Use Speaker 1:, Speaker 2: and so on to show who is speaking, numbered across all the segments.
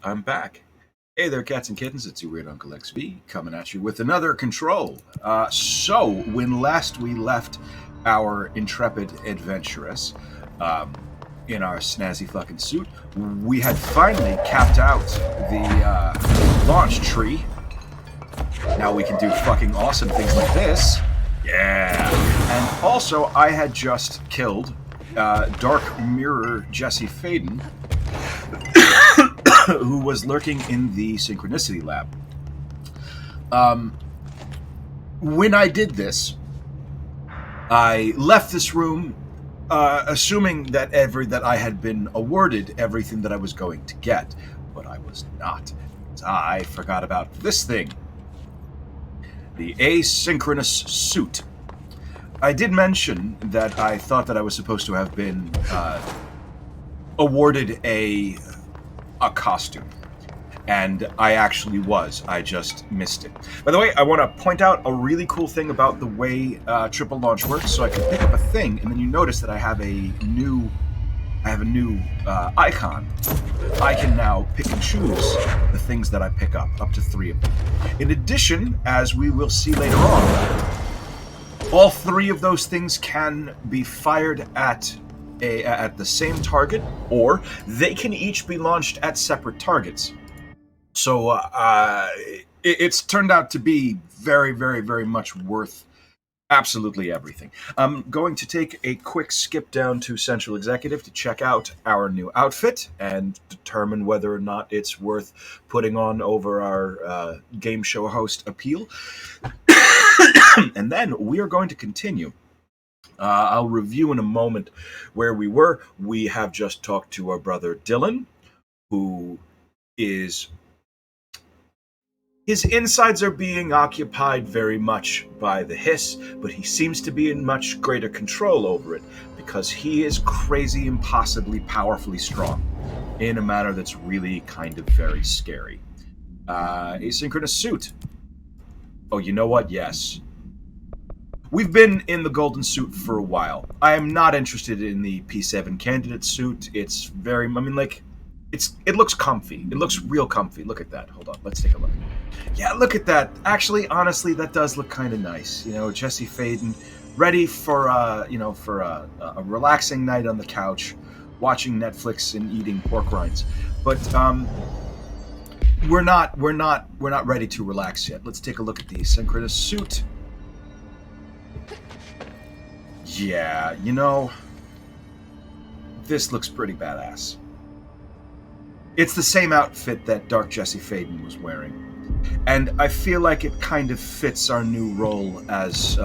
Speaker 1: I'm back. Hey there, cats and kittens. It's your weird Uncle XB coming at you with another control. So, when last we left our intrepid adventuress in our snazzy fucking suit, we had finally capped out the launch tree. Now we can do fucking awesome things like this. Yeah. And also, I had just killed Dark Mirror Jesse Faden, who was lurking in the Synchronicity Lab. When I did this, I left this room assuming that I had been awarded everything that I was going to get, but I was not. I forgot about this thing. The asynchronous suit. I did mention that I thought that I was supposed to have been awarded a costume, and I actually was. I just missed it. By the way, I want to point out a really cool thing about the way triple launch works. So I can pick up a thing, and then you notice that I have a new icon. I can now pick and choose the things that I pick up to 3 of them. In addition, as we will see later on, all 3 of those things can be fired at the same target, or they can each be launched at separate targets. So it's turned out to be very, very, very much worth absolutely everything. I'm going to take a quick skip down to Central Executive to check out our new outfit and determine whether or not it's worth putting on over our game show host appeal. And then we are going to continue. I'll review in a moment where we were. We have just talked to our brother Dylan, who is... His insides are being occupied very much by the hiss, but he seems to be in much greater control over it because he is crazy, impossibly, powerfully strong in a manner that's really kind of very scary. Asynchronous suit. Oh, you know what? Yes. We've been in the golden suit for a while. I am not interested in the P7 candidate suit. It's very, it looks comfy. It looks real comfy. Look at that. Hold on. Let's take a look. Yeah, look at that. Actually, honestly, that does look kind of nice. You know, Jesse Faden, ready for a relaxing night on the couch, watching Netflix and eating pork rinds. But we're not ready to relax yet. Let's take a look at the synchronous suit. Yeah, you know, this looks pretty badass. It's the same outfit that Dark Jesse Faden was wearing. And I feel like it kind of fits our new role as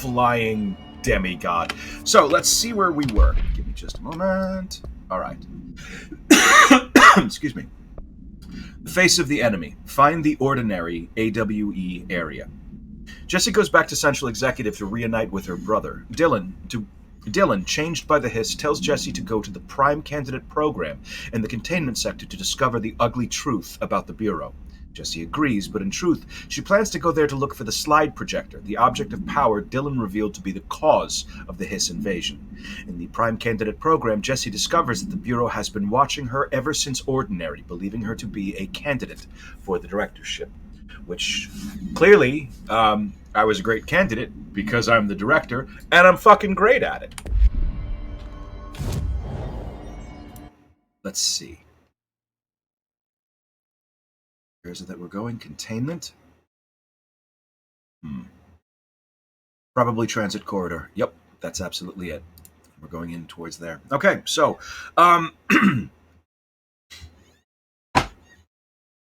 Speaker 1: flying demigod. So let's see where we were. Give me just a moment. All right. Excuse me. The face of the enemy. Find the ordinary AWE area. Jessie goes back to Central Executive to reunite with her brother. Dylan, changed by the hiss, tells Jesse to go to the Prime Candidate program in the containment sector to discover the ugly truth about the Bureau. Jesse agrees, but in truth, she plans to go there to look for the slide projector, the object of power Dylan revealed to be the cause of the hiss invasion. In the Prime Candidate program, Jesse discovers that the Bureau has been watching her ever since Ordinary, believing her to be a candidate for the directorship. Which, clearly, I was a great candidate because I'm the director, and I'm fucking great at it. Let's see. Where is it that we're going? Containment? Probably transit corridor. Yep, that's absolutely it. We're going in towards there. Okay, so, let's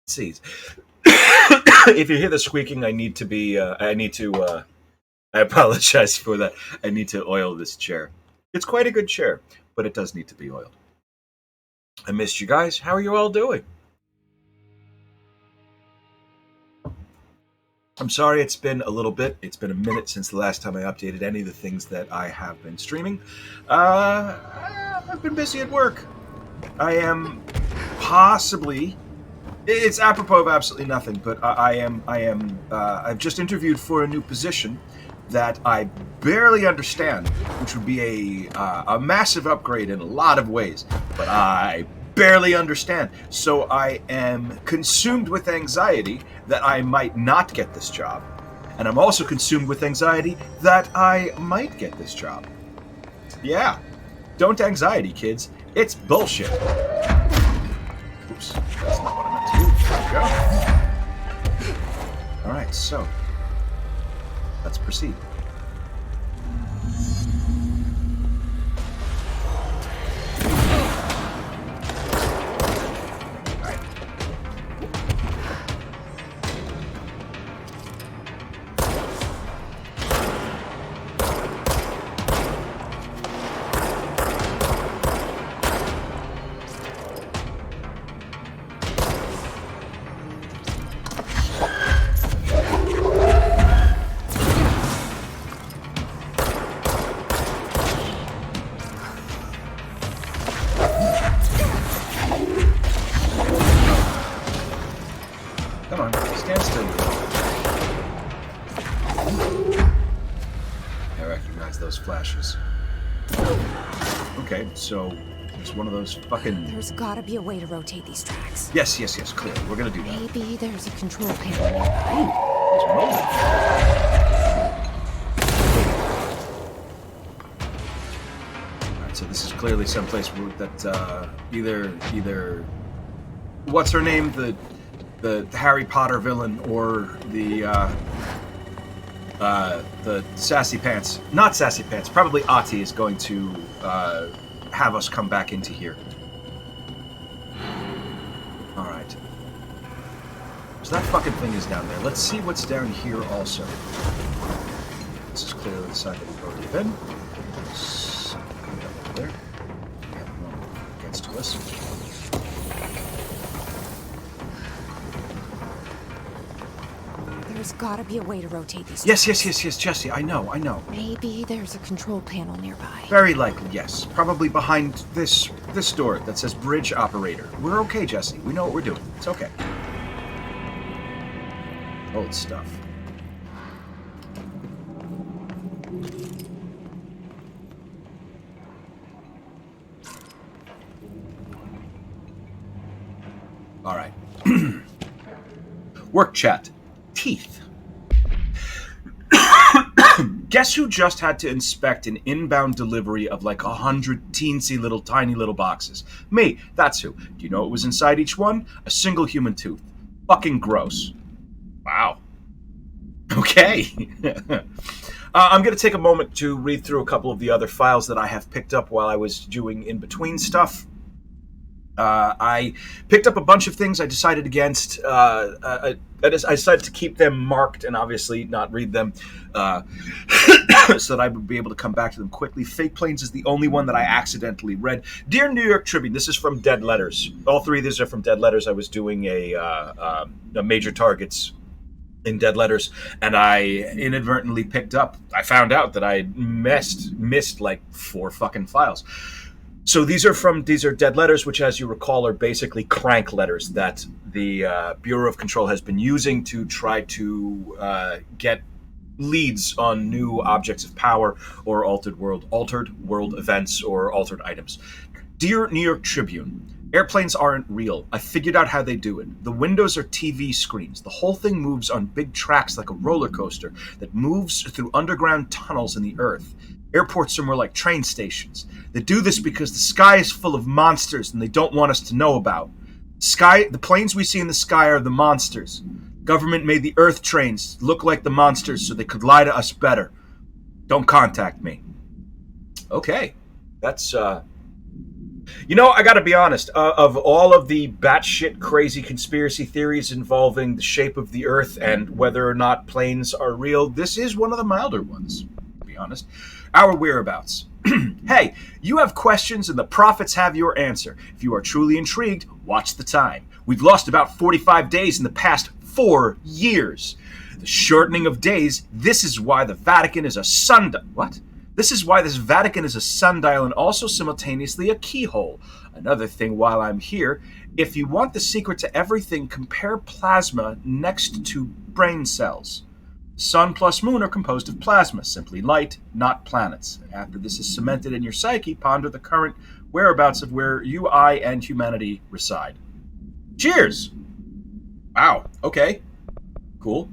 Speaker 1: see. If you hear the squeaking, I apologize for that. I need to oil this chair. It's quite a good chair, but it does need to be oiled. I missed you guys. How are you all doing? I'm sorry it's been a little bit. It's been a minute since the last time I updated any of the things that I have been streaming. I've been busy at work. I am possibly... It's apropos of absolutely nothing, but I've just interviewed for a new position that I barely understand, which would be a massive upgrade in a lot of ways, but I barely understand. So I am consumed with anxiety that I might not get this job. And I'm also consumed with anxiety that I might get this job. Yeah. Don't anxiety, kids. It's bullshit. Oops. That's not what I meant to do. There we go. Alright, so. Let's proceed. Okay, so it's one of those fucking...
Speaker 2: There's gotta be a way to rotate these tracks.
Speaker 1: Yes, clearly. We're gonna do that.
Speaker 2: Maybe there's a control panel.
Speaker 1: Ooh, there's motion. Alright, so this is clearly someplace that either what's her name? The Harry Potter villain or the Sassy Pants. Not Sassy Pants, probably Ahti is going to have us come back into here. Alright. So that fucking thing is down there. Let's see what's down here also. This is clearly the side that we've already been. Something up there. We have one against us.
Speaker 2: There's gotta be a way to rotate these
Speaker 1: Yes,
Speaker 2: tracks.
Speaker 1: Jesse, I know.
Speaker 2: Maybe there's a control panel nearby.
Speaker 1: Very likely, yes. Probably behind this door that says bridge operator. We're okay, Jesse. We know what we're doing. It's okay. Old stuff. All right. Work chat. Teeth. Guess who just had to inspect an inbound delivery of like 100 teensy little tiny little boxes? Me. That's who. Do you know what was inside each one? A single human tooth. Fucking gross. Wow. Okay. I'm going to take a moment to read through a couple of the other files that I have picked up while I was doing in-between stuff. I picked up a bunch of things I decided against. I decided to keep them marked and obviously not read them so that I would be able to come back to them quickly. Fake Planes is the only one that I accidentally read. Dear New York Tribune, this is from Dead Letters. All three of these are from Dead Letters. I was doing a Major Targets in Dead Letters, and I inadvertently I found out that I missed like 4 fucking files. So these are Dead Letters, which, as you recall, are basically crank letters that the Bureau of Control has been using to try to get leads on new objects of power or altered world events or altered items. Dear New York Tribune, airplanes aren't real. I figured out how they do it. The windows are TV screens. The whole thing moves on big tracks like a roller coaster that moves through underground tunnels in the earth. Airports are more like train stations. They do this because the sky is full of monsters and they don't want us to know about. The planes we see in the sky are the monsters. Government made the earth trains look like the monsters so they could lie to us better. Don't contact me. Okay. That's, I gotta be honest. Of all of the batshit crazy conspiracy theories involving the shape of the earth and whether or not planes are real, this is one of the milder ones, to be honest. Our whereabouts. Hey, you have questions and the prophets have your answer. If you are truly intrigued, watch the time. We've lost about 45 days in the past 4 years. The shortening of days, this is why the Vatican is a sundial. What? This is why this Vatican is a sundial and also simultaneously a keyhole. Another thing while I'm here, if you want the secret to everything, compare plasma next to brain cells. Sun plus moon are composed of plasma, simply light, not planets. After this is cemented in your psyche, ponder the current whereabouts of where you, I, and humanity reside. Cheers! Wow, okay. Cool.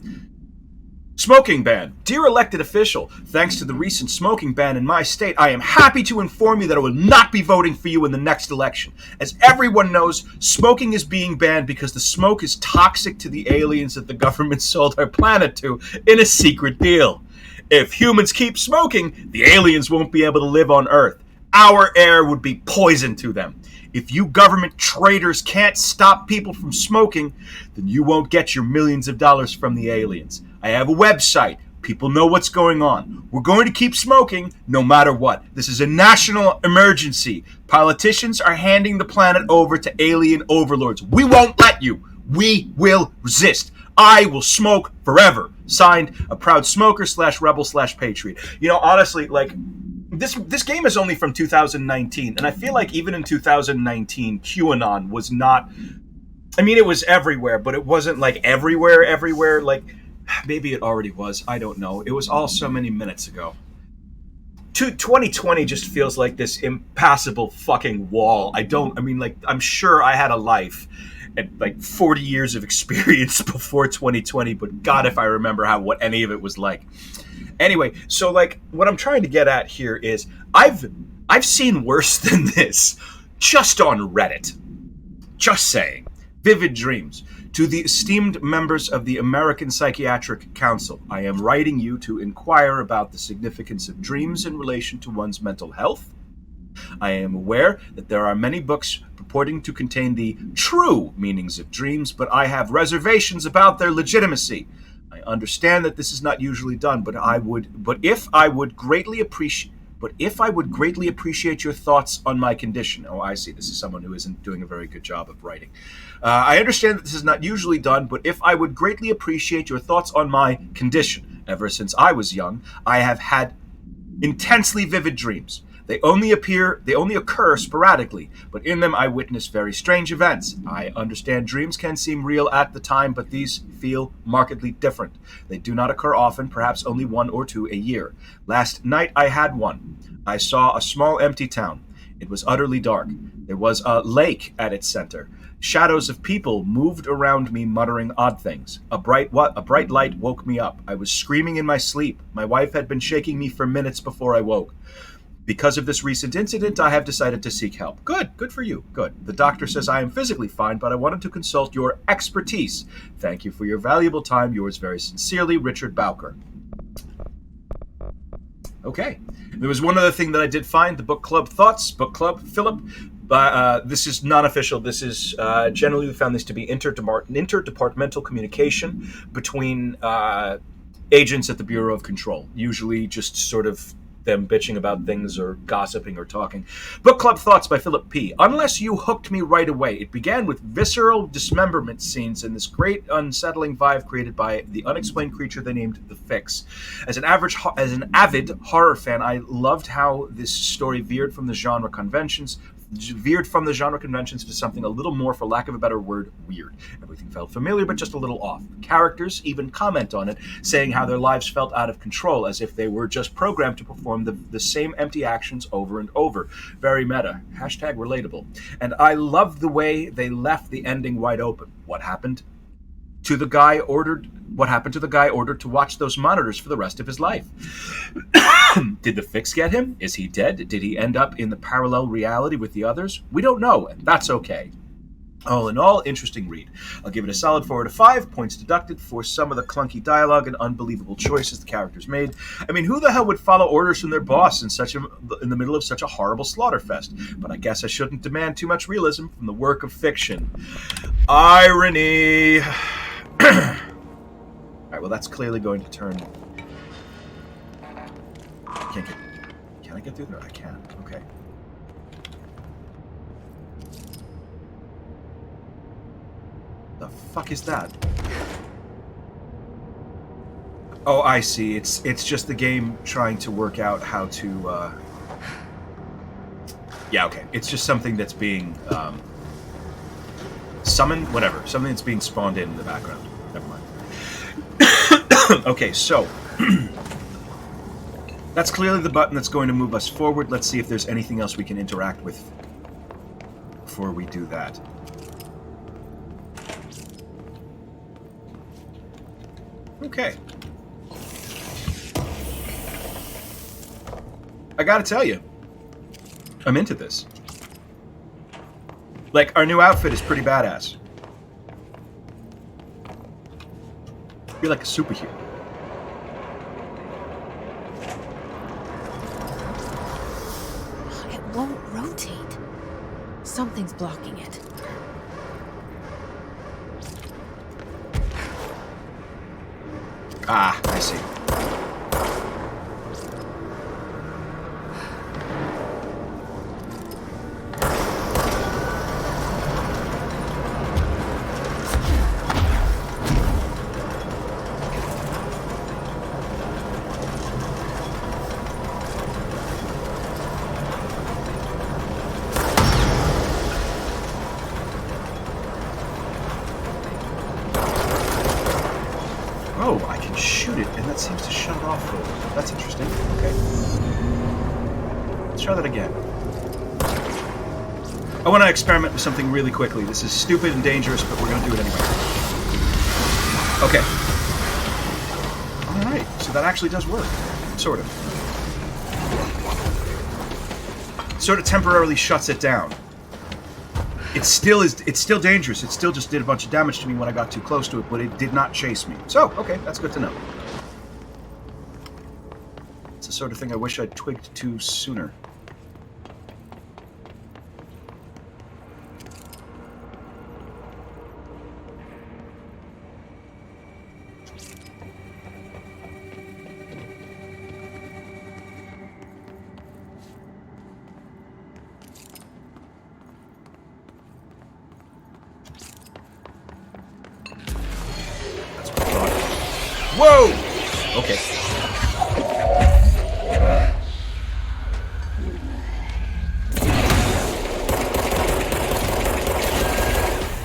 Speaker 1: Smoking ban. Dear elected official, thanks to the recent smoking ban in my state, I am happy to inform you that I will not be voting for you in the next election. As everyone knows, smoking is being banned because the smoke is toxic to the aliens that the government sold our planet to in a secret deal. If humans keep smoking, the aliens won't be able to live on Earth. Our air would be poison to them. If you government traitors can't stop people from smoking, then you won't get your millions of dollars from the aliens. I have a website. People know what's going on. We're going to keep smoking no matter what. This is a national emergency. Politicians are handing the planet over to alien overlords. We won't let you. We will resist. I will smoke forever. Signed, a proud smoker / rebel / patriot. You know, honestly, like, this game is only from 2019, and I feel like even in 2019, QAnon was not... I mean, it was everywhere, but it wasn't, like, everywhere. Like, maybe it already was. I don't know. It was all so many minutes ago. 2020 just feels like this impassable fucking wall. I'm sure I had a life and, like, 40 years of experience before 2020, but God, if I remember what any of it was like. Anyway, so, like, what I'm trying to get at here is I've seen worse than this just on Reddit. Just saying. Vivid dreams. To the esteemed members of the American Psychiatric Council, I am writing you to inquire about the significance of dreams in relation to one's mental health. I am aware that there are many books purporting to contain the true meanings of dreams, but I have reservations about their legitimacy. I understand that this is not usually done, but if I would greatly appreciate your thoughts on my condition. Oh, I see. This is someone who isn't doing a very good job of writing. I understand that this is not usually done, but if I would greatly appreciate your thoughts on my condition. Ever since I was young, I have had intensely vivid dreams. They only occur sporadically, but in them I witness very strange events. I understand dreams can seem real at the time, but these feel markedly different. They do not occur often, perhaps only 1 or 2 a year. Last night I had one. I saw a small empty town. It was utterly dark. There was a lake at its center. Shadows of people moved around me, muttering odd things. A bright light woke me up. I was screaming in my sleep. My wife had been shaking me for minutes before I woke. Because of this recent incident, I have decided to seek help. Good for you. Good. The doctor says I am physically fine, but I wanted to consult your expertise. Thank you for your valuable time. Yours very sincerely, Richard Bowker. Okay. There was one other thing that I did find, the book club thoughts. Book club, Philip. This is non-official. This is generally we found this to be interdepartmental communication between agents at the Bureau of Control. Usually just sort of them bitching about things or gossiping or talking. Book Club Thoughts by Philip P. Unless you hooked me right away. It began with visceral dismemberment scenes and this great unsettling vibe created by the unexplained creature they named The Fix. As an avid horror fan, I loved how this story veered from the genre conventions to something a little more, for lack of a better word, weird. Everything felt familiar, but just a little off. Characters even comment on it, saying how their lives felt out of control, as if they were just programmed to perform the same empty actions over and over. Very meta. Hashtag relatable. And I loved the way they left the ending wide open. What happened to the guy ordered to watch those monitors for the rest of his life? Did the Fix get him? Is he dead? Did he end up in the parallel reality with the others? We don't know, and that's okay. All in all, interesting read. I'll give it a solid 4 out of 5, points deducted for some of the clunky dialogue and unbelievable choices the characters made. I mean, who the hell would follow orders from their boss in the middle of such a horrible slaughterfest? But I guess I shouldn't demand too much realism from the work of fiction. Irony. Alright, well that's clearly going to turn... Can I get through there? I can. Okay. The fuck is that? Oh, I see. It's just the game trying to work out how to... Yeah, okay. It's just something that's being... summoned? Whatever. Something that's being spawned in the background. Never mind. Okay, so... That's clearly the button that's going to move us forward. Let's see if there's anything else we can interact with before we do that. Okay. I gotta tell you, I'm into this. Like, our new outfit is pretty badass. I feel like a superhero.
Speaker 2: It won't rotate. Something's blocking it.
Speaker 1: Ah, I see. Oh, I can shoot it, and that seems to shut it off for a little bit. That's interesting. Okay. Let's try that again. I want to experiment with something really quickly. This is stupid and dangerous, but we're going to do it anyway. Okay. Alright, so that actually does work. Sort of. Sort of temporarily shuts it down. It's still dangerous. It still just did a bunch of damage to me when I got too close to it, but it did not chase me. So, okay, that's good to know. It's the sort of thing I wish I'd twigged to sooner. Whoa! Okay.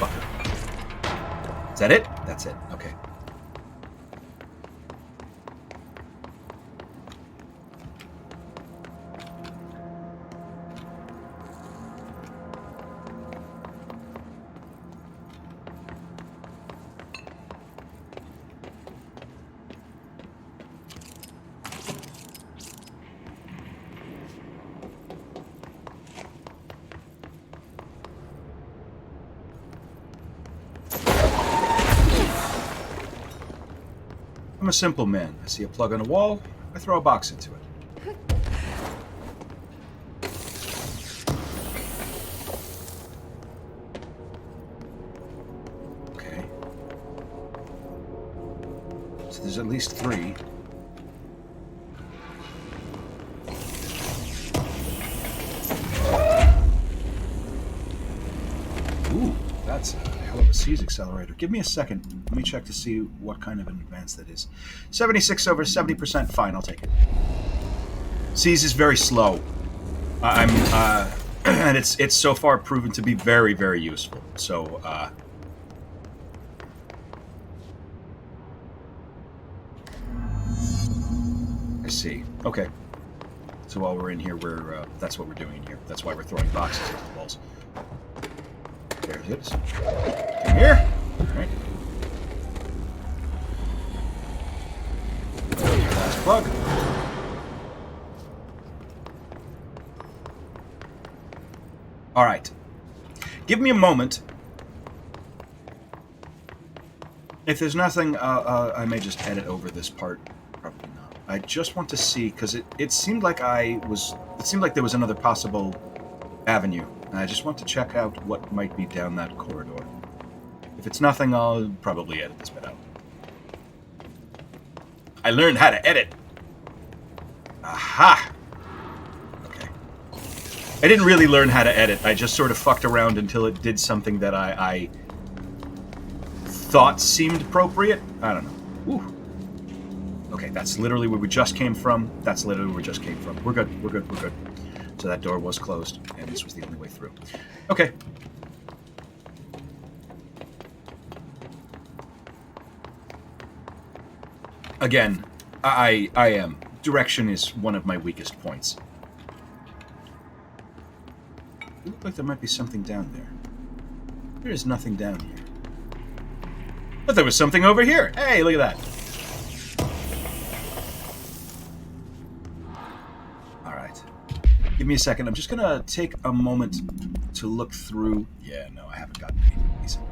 Speaker 1: Fuck. Is that it? That's it. Okay. I'm a simple man. I see a plug on a wall, I throw a box into it. Okay. So there's at least 3. Ooh, that's a hell of a seize accelerator. Give me a second. Let me check to see what kind of an advance that is. 76 over 70%. Fine, I'll take it. Seize is very slow. And it's so far proven to be very, very useful. So, I see. Okay. So while we're in here, that's what we're doing in here. That's why we're throwing boxes into the walls. There it is. Come here. All right. Last plug. All right. Give me a moment. If there's nothing, I may just edit over this part. Probably not. I just want to see, because it seemed like it seemed like there was another possible avenue. And I just want to check out what might be down that corridor. If it's nothing, I'll probably edit this bit out. I learned how to edit. Aha! Okay. I didn't really learn how to edit. I just sort of fucked around until it did something that I thought seemed appropriate. I don't know. Ooh. Okay, that's literally where we just came from. That's literally where we just came from. We're good. We're good. We're good. So that door was closed, and this was the only way through. Okay. Again, I am. Direction is one of my weakest points. Looks like there might be something down there. There is nothing down here. But there was something over here. Hey, look at that. All right. Give me a second. I'm just going to take a moment to look through. Yeah, no, I haven't gotten anything decent.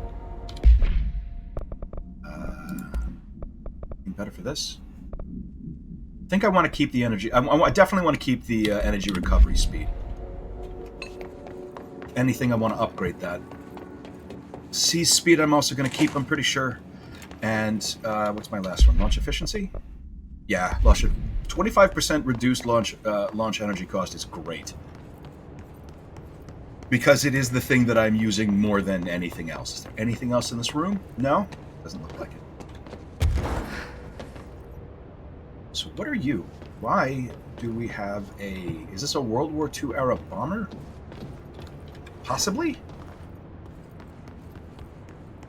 Speaker 1: Better for this. I think I want to keep the energy. I definitely want to keep the energy recovery speed. Anything I want to upgrade that. Seize speed I'm also going to keep, I'm pretty sure. And what's my last one? Launch efficiency? Yeah, launch 25% reduced launch energy cost is great. Because it is the thing that I'm using more than anything else. Is there anything else in this room? No? Doesn't look like it. So what are you? Why do we have a... Is this a World War II era bomber? Possibly?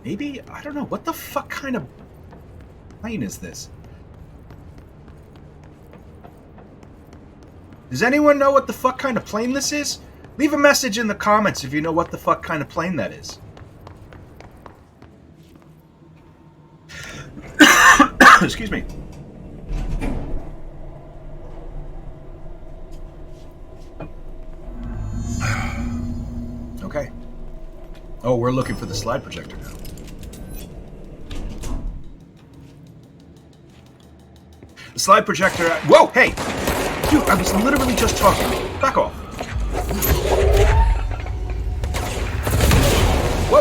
Speaker 1: Maybe? I don't know. What the fuck kind of plane is this? Does anyone know what the fuck kind of plane this is? Leave a message in the comments if you know what the fuck kind of plane that is. Excuse me. Okay. Oh, we're looking for the slide projector now. The slide projector... Whoa, hey! Dude, I was literally just talking. Back off. Whoa!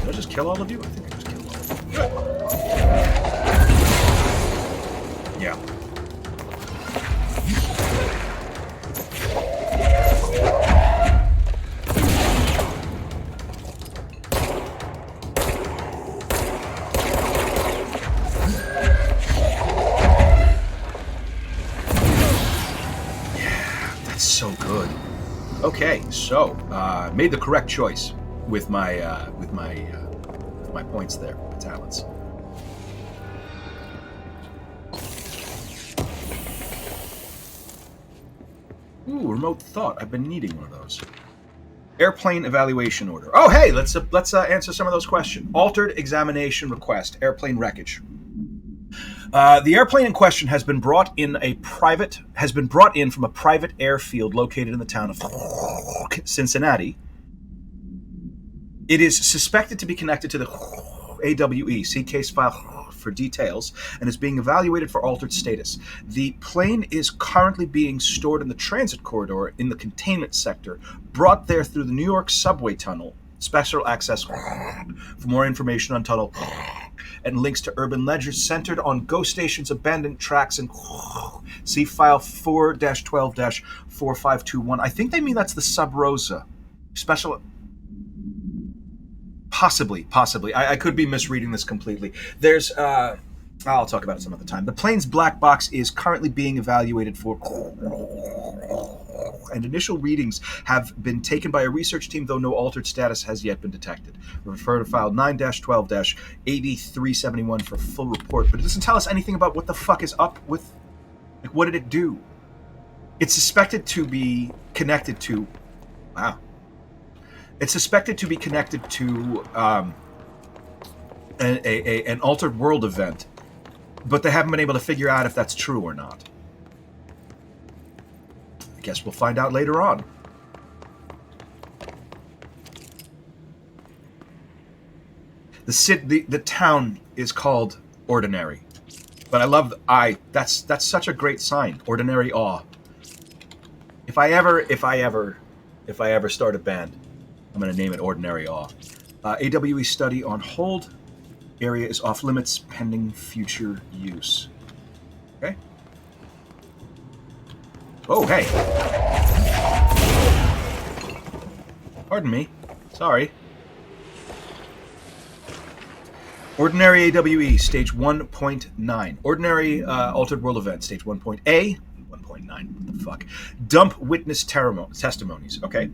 Speaker 1: Did I just kill all of you? I think I just killed all of you. Yeah. Okay, so made the correct choice with my points there, my talents. Ooh, remote thought. I've been needing one of those. Airplane evaluation order. Oh, hey, let's answer some of those questions. Altered examination request. Airplane wreckage. The airplane in question has been brought in from a private airfield located in the town of Cincinnati. It is suspected to be connected to the AWE. See case file for details, and is being evaluated for altered status. The plane is currently being stored in the transit corridor in the containment sector, brought there through the New York subway tunnel. Special access for more information on tunnel and links to urban legends centered on ghost stations, abandoned tracks, and see file 4-12-4521. I think they mean that's the Sub Rosa. Special... Possibly. I could be misreading this completely. There's... I'll talk about it some other time. The plane's black box is currently being evaluated for... and initial readings have been taken by a research team, though no altered status has yet been detected. Refer to file 9-12-8371 for full report, but it doesn't tell us anything about what the fuck is up with... Like, what did it do? It's suspected to be connected to... Wow. It's suspected to be connected to an altered world event, but they haven't been able to figure out if that's true or not. I guess we'll find out later on. The town is called Ordinary, but I love that's such a great sign. Ordinary awe. If I ever start a band, I'm going to name it Ordinary Awe. AWE study on hold. Area is off limits pending future use. Okay. Oh, hey. Pardon me. Sorry. Ordinary AWE, stage 1.9. Ordinary altered world event, stage 1.A, 1.9. What the fuck? Dump witness testimonies. Okay.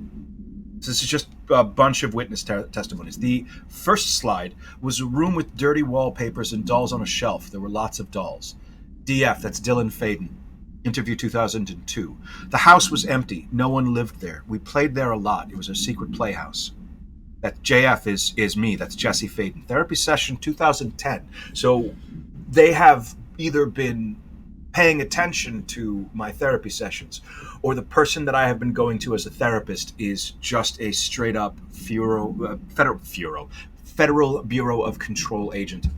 Speaker 1: So this is just a bunch of witness testimonies. The first slide was a room with dirty wallpapers and dolls on a shelf. There were lots of dolls. DF, that's Dylan Faden. Interview 2002. The house was empty. No one lived there. We played there a lot. It was a secret playhouse. That JF is me. That's Jesse Faden. Therapy session 2010. So they have either been paying attention to my therapy sessions, or the person that I have been going to as a therapist is just a straight up Federal Bureau of Control agent.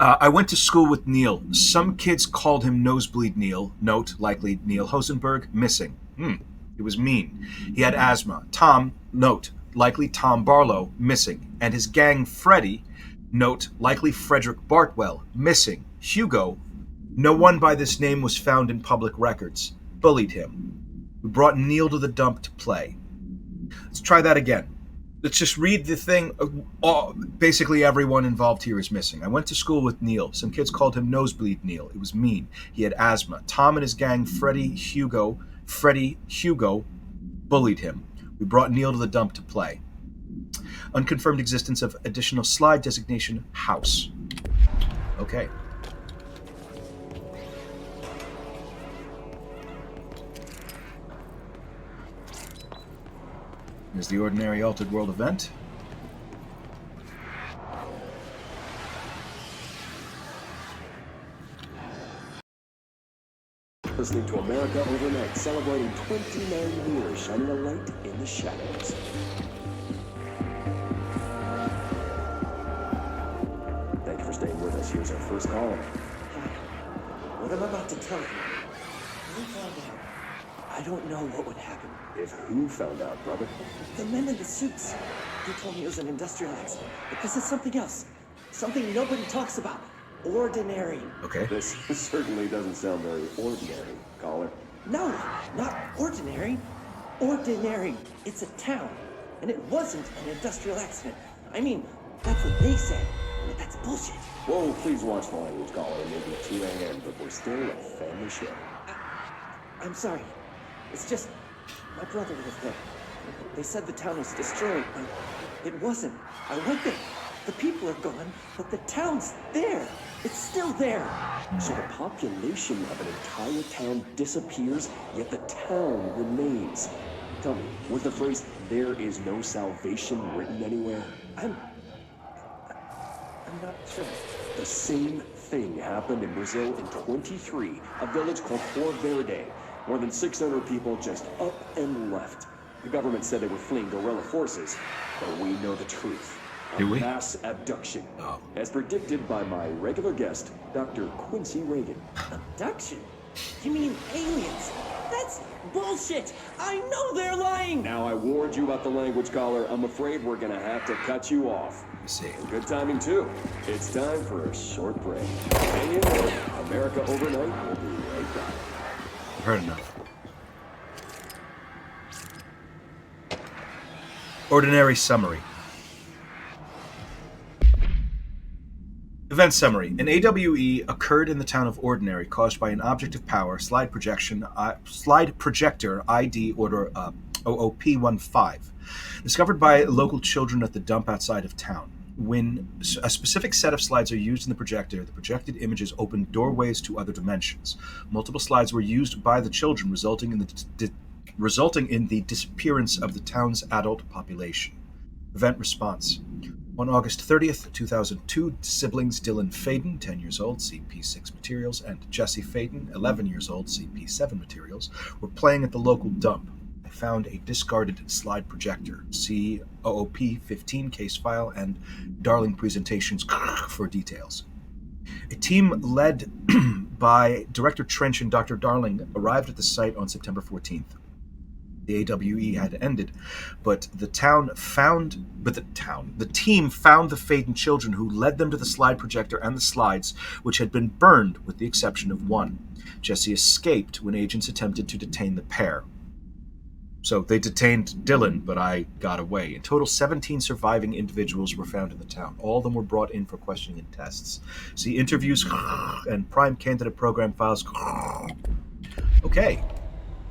Speaker 1: I went to school with Neil. Some kids called him Nosebleed Neil. Note, likely Neil Hosenberg. Missing. He was mean. He had asthma. Tom, note, likely Tom Barlow. Missing. And his gang, Freddie, note, likely Frederick Bartwell. Missing. Hugo, no one by this name was found in public records. Bullied him. We brought Neil to the dump to play. Let's try that again. Let's just read the thing. Basically, everyone involved here is missing. I went to school with Neil. Some kids called him Nosebleed Neil. It was mean. He had asthma. Tom and his gang, Freddie Hugo, bullied him. We brought Neil to the dump to play. Unconfirmed existence of additional slide designation, house. Okay. Here's the ordinary altered world event.
Speaker 3: Listening to America Overnight, celebrating 29 years, shining a light in the shadows. Thank you for staying with us. Here's our first caller.
Speaker 4: Hi. What I'm about to tell you, I found out. I don't know what would happen.
Speaker 3: If who found out, brother?
Speaker 4: The men in the suits. They told me it was an industrial accident. But this is something else. Something nobody talks about. Ordinary.
Speaker 1: Okay.
Speaker 3: This certainly doesn't sound very ordinary, caller.
Speaker 4: No, not ordinary. Ordinary. It's a town. And it wasn't an industrial accident. I mean, that's what they said. But that's bullshit.
Speaker 3: Whoa, please watch the language, caller. It may be 2 a.m., but we're still a family show.
Speaker 4: I'm sorry. It's just, my brother was there. They said the town was destroyed, but it wasn't. I went there. The people are gone, but the town's there. It's still there.
Speaker 3: So the population of an entire town disappears, yet the town remains. Tell me, was the phrase, "there is no salvation," written anywhere?
Speaker 4: I'm not sure.
Speaker 3: The same thing happened in Brazil in 23, a village called Fort Verde. More than 600 people just up and left. The government said they were fleeing guerrilla forces, but we know the truth.
Speaker 1: Do we?
Speaker 3: Mass abduction.
Speaker 1: Oh.
Speaker 3: As predicted by my regular guest, Dr. Quincy Reagan.
Speaker 4: Abduction? You mean aliens? That's bullshit! I know they're lying!
Speaker 3: Now I warned you about the language, caller. I'm afraid we're gonna have to cut you off.
Speaker 1: Let me see.
Speaker 3: And good timing, too. It's time for a short break. Hang in there. America Overnight will be right back.
Speaker 1: I've heard enough. Ordinary summary. Event summary. An AWE occurred in the town of Ordinary, caused by an object of power, slide projector ID order OOP15, discovered by local children at the dump outside of town. When a specific set of slides are used in the projector, the projected images open doorways to other dimensions. Multiple slides were used by the children, resulting in the disappearance of the town's adult population. Event response. On August 30th, 2002, siblings Dylan Faden, 10 years old, CP6 materials, and Jesse Faden, 11 years old, CP7 materials, were playing at the local dump. They found a discarded slide projector. See OOP15 case file and Darling presentations for details. A team led by Director Trench and Dr. Darling arrived at the site on September 14th. The AWE had ended, but the team found the Faden children, who led them to the slide projector and the slides, which had been burned with the exception of one. Jesse escaped when agents attempted to detain the pair. So they detained Dylan, but I got away. In total, 17 surviving individuals were found in the town. All of them were brought in for questioning and tests. See interviews and prime candidate program files. Okay,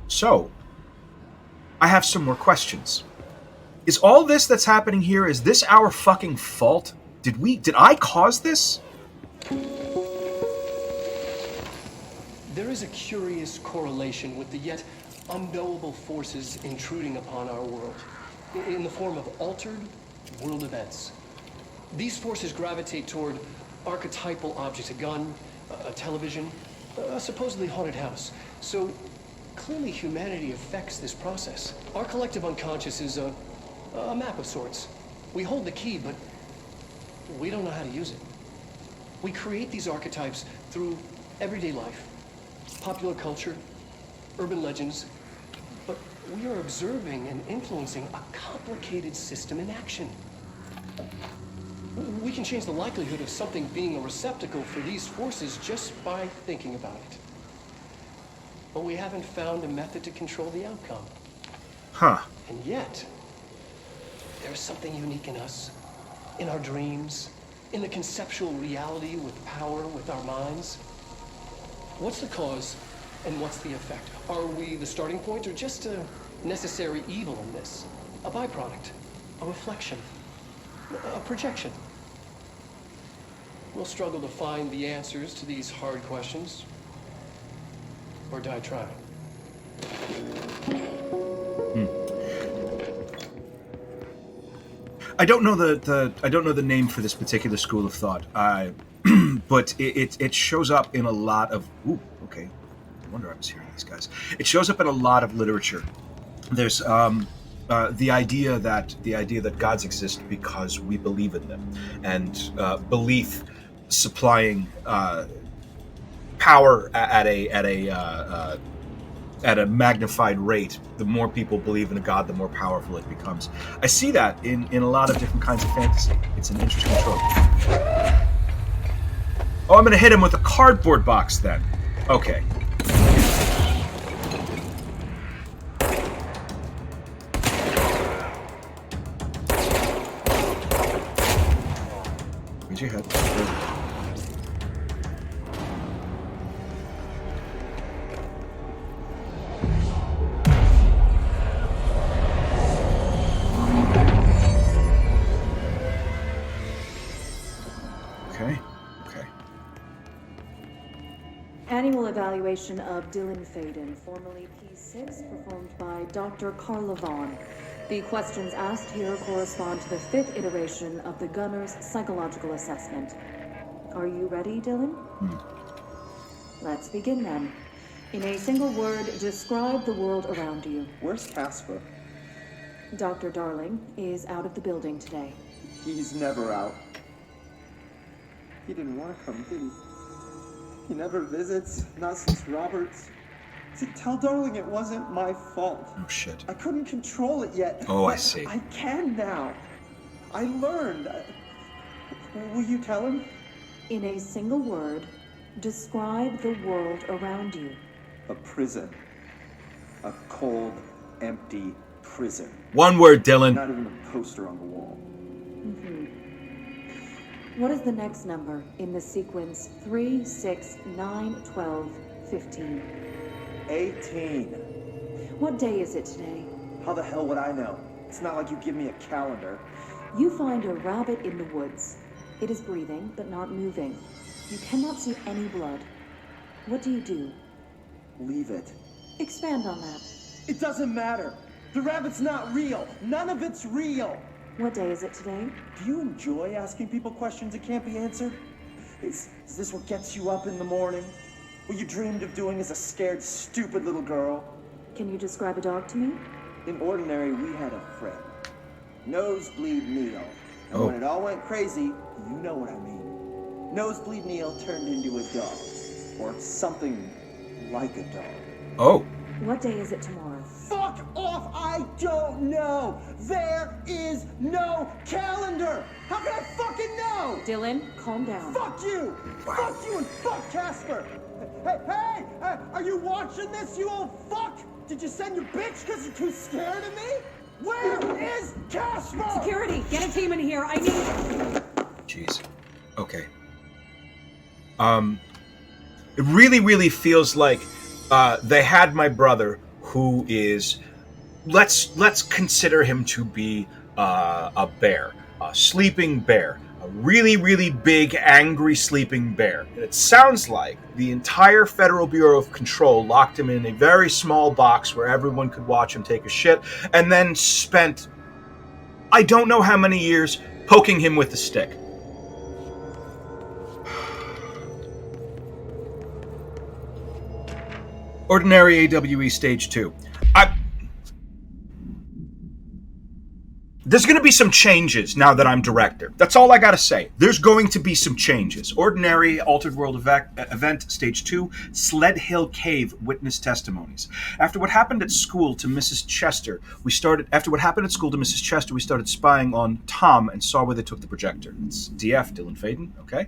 Speaker 1: so I have some more questions. Is all this that's happening here, is this our fucking fault? Did I cause this?
Speaker 5: There is a curious correlation with the yet unknowable forces intruding upon our world, in the form of altered world events. These forces gravitate toward archetypal objects, a gun, a television, a supposedly haunted house. So clearly humanity affects this process. Our collective unconscious is a map of sorts. We hold the key, but we don't know how to use it. We create these archetypes through everyday life, popular culture, urban legends, but we are observing and influencing a complicated system in action. We can change the likelihood of something being a receptacle for these forces just by thinking about it. But we haven't found a method to control the outcome.
Speaker 1: Huh.
Speaker 5: And yet, there's something unique in us, in our dreams, in the conceptual reality with power with our minds. What's the cause and what's the effect? Are we the starting point or just a necessary evil in this? A byproduct, a reflection, a projection? We'll struggle to find the answers to these hard questions, or die trying.
Speaker 1: I don't know the name for this particular school of thought. But it shows up in a lot of. Ooh, okay. No wonder I was hearing these guys. It shows up in a lot of literature. There's the idea that gods exist because we believe in them, and belief supplying power at a magnified rate. The more people believe in a god, the more powerful it becomes. I see that in a lot of different kinds of fantasy. It's an interesting trope. Oh, I'm going to hit him with a cardboard box then. Okay. Where's your head?
Speaker 6: Annual evaluation of Dylan Faden, formerly P6, performed by Dr. Carla Vaughn. The questions asked here correspond to the 5th iteration of the Gunner's psychological assessment. Are you ready, Dylan? Let's begin then. In a single word, describe the world around you.
Speaker 4: Where's Casper?
Speaker 6: Dr. Darling is out of the building today.
Speaker 4: He's never out. He didn't want to come, did he? He never visits, not since Roberts. See, tell Darling it wasn't my fault.
Speaker 1: Oh, shit.
Speaker 4: I couldn't control it yet.
Speaker 1: Oh, I
Speaker 4: but
Speaker 1: see.
Speaker 4: I can now. I learned. Will you tell him?
Speaker 6: In a single word, describe the world around you.
Speaker 4: A prison. A cold, empty prison.
Speaker 1: One word, Dylan.
Speaker 4: Not even a poster on the wall.
Speaker 6: What is the next number in the sequence 3, 6, 9, 12, 15?
Speaker 4: 18.
Speaker 6: What day is it today?
Speaker 4: How the hell would I know? It's not like you give me a calendar.
Speaker 6: You find a rabbit in the woods. It is breathing, but not moving. You cannot see any blood. What do?
Speaker 4: Leave it.
Speaker 6: Expand on that.
Speaker 4: It doesn't matter. The rabbit's not real. None of it's real.
Speaker 6: What day is it today?
Speaker 4: Do you enjoy asking people questions that can't be answered? Is this what gets you up in the morning? What you dreamed of doing as a scared, stupid little girl?
Speaker 6: Can you describe a dog to me?
Speaker 4: In ordinary, we had a friend. Nosebleed Neil. And when it all went crazy, you know what I mean. Nosebleed Neil turned into a dog. Or something like a dog.
Speaker 1: Oh.
Speaker 6: What day is it tomorrow?
Speaker 4: Fuck off! I don't know! There is no calendar! How can I fucking know?
Speaker 6: Dylan, calm down.
Speaker 4: Fuck you!
Speaker 1: Wow.
Speaker 4: Fuck you and fuck Casper! Hey! Are you watching this, you old fuck? Did you send your bitch because you're too scared of me? Where is Casper?
Speaker 2: Security, get a team in here. I need...
Speaker 1: Jeez. Okay. It really feels like they had my brother, who is, let's consider him to be a bear, a sleeping bear, A really, really big, angry sleeping bear. And it sounds like the entire Federal Bureau of Control locked him in a very small box where everyone could watch him take a shit, and then spent, I don't know how many years, poking him with a stick. Ordinary AWE Stage 2. There's going to be some changes now that I'm director. That's all I got to say. There's going to be some changes. Ordinary Altered World Event Stage 2, Sled Hill Cave Witness Testimonies. After what happened at school to Mrs. Chester, we started spying on Tom and saw where they took the projector. It's DF, Dylan Faden, okay?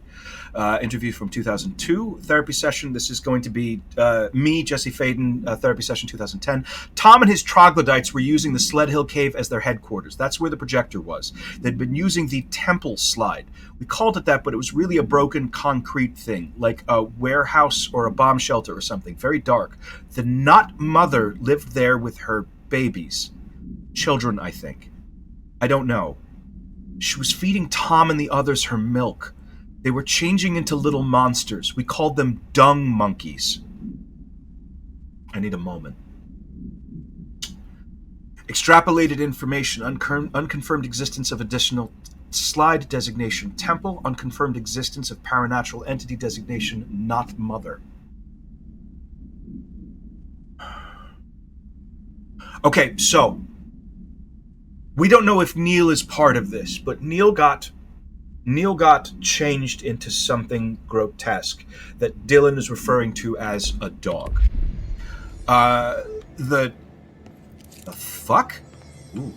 Speaker 1: Interview from 2002, therapy session. This is going to be me, Jesse Faden, therapy session 2010. Tom and his troglodytes were using the Sled Hill Cave as their headquarters. That's where the projector was. They'd been using the temple slide. We called it that, but it was really a broken concrete thing, like a warehouse or a bomb shelter or something, very dark. The not mother lived there with her babies. Children, I think. I don't know. She was feeding Tom and the others her milk. They were changing into little monsters. We called them dung monkeys. I need a moment. Extrapolated information, unconfirmed existence of additional slide designation temple, unconfirmed existence of paranatural entity designation not mother. Okay, so we don't know if Neil is part of this, but Neil got changed into something grotesque that Dylan is referring to as a dog. The fuck? Ooh.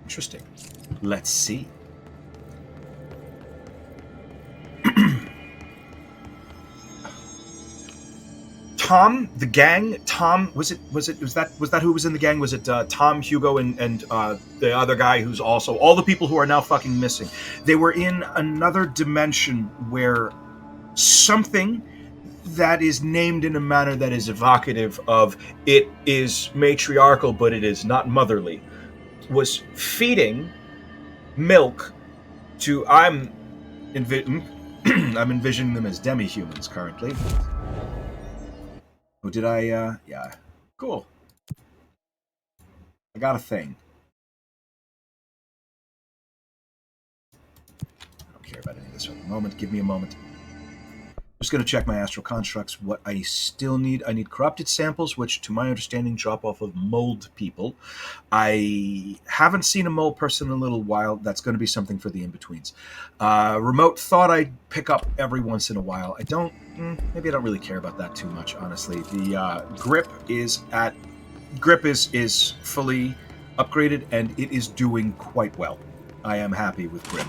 Speaker 1: Interesting. Let's see. Tom, the gang. Tom, was that who was in the gang? Was it Tom, Hugo, and the other guy who's also all the people who are now fucking missing? They were in another dimension where something that is named in a manner that is evocative of it is matriarchal, but it is not motherly, was feeding milk to I'm envisioning them as demi-humans currently. Oh, did I? Yeah. Cool. I got a thing. I don't care about any of this at the moment. Give me a moment. Just going to check my astral constructs. What I still need, I need corrupted samples, which to my understanding drop off of mold people. I haven't seen a mole person in a little while. That's going to be something for the in-betweens. Remote thought I'd pick up every once in a while. I don't, maybe I don't really care about that too much, honestly. The grip is fully upgraded and it is doing quite well. I am happy with grip.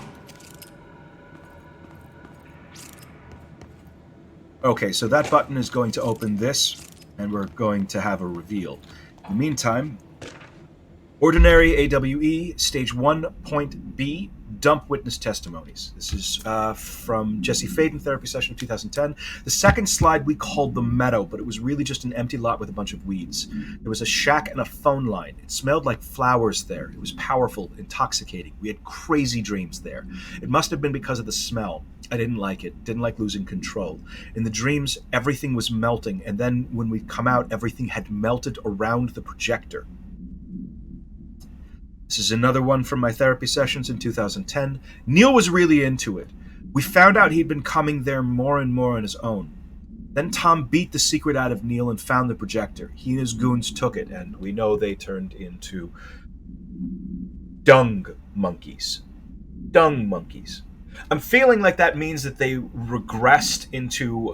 Speaker 1: Okay, so that button is going to open this, and we're going to have a reveal. In the meantime, Ordinary AWE, Stage 1, Point B, Dump Witness Testimonies. This is from Jesse Faden, Therapy Session 2010. The second slide we called the Meadow, but it was really just an empty lot with a bunch of weeds. There was a shack and a phone line. It smelled like flowers there. It was powerful, intoxicating. We had crazy dreams there. It must have been because of the smell. I didn't like it. Didn't like losing control. In the dreams, everything was melting, and then when we come out, everything had melted around the projector. This is another one from my therapy sessions in 2010. Neil was really into it. We found out he'd been coming there more and more on his own. Then Tom beat the secret out of Neil and found the projector. He and his goons took it, and we know they turned into dung monkeys. Dung monkeys. I'm feeling like that means that they regressed into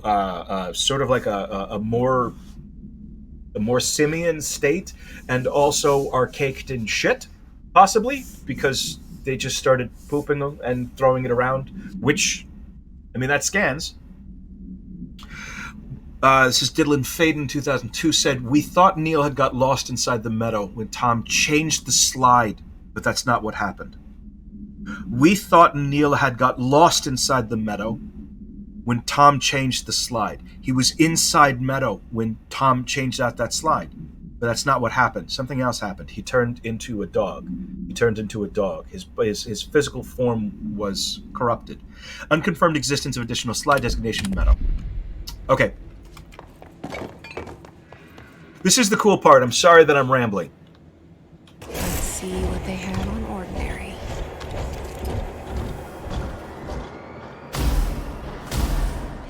Speaker 1: sort of like a more simian state, and also are caked in shit, possibly, because they just started pooping them and throwing it around, which, I mean, that scans. This is Dylan Faden, 2002, said, "We thought Neil had got lost inside the meadow when Tom changed the slide, but that's not what happened. We thought Neil had got lost inside the meadow when Tom changed the slide. He was inside meadow when Tom changed out that slide. But that's not what happened. Something else happened. He turned into a dog. His physical form was corrupted. Unconfirmed existence of additional slide designation memo. Okay. This is the cool part. I'm sorry that I'm rambling.
Speaker 2: Let's see what they have on ordinary.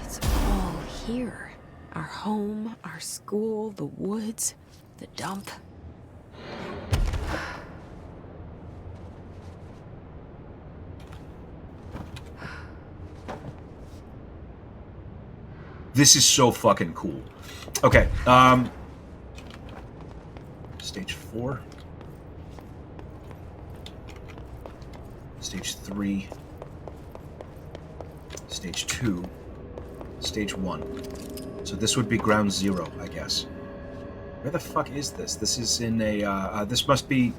Speaker 2: It's all here. Our home, our school, the woods, the dump.
Speaker 1: This is so fucking cool. Okay, stage 4. Stage 3. Stage 2. Stage 1. So this would be ground 0, I guess. Where the fuck is this? This is in a, this must be...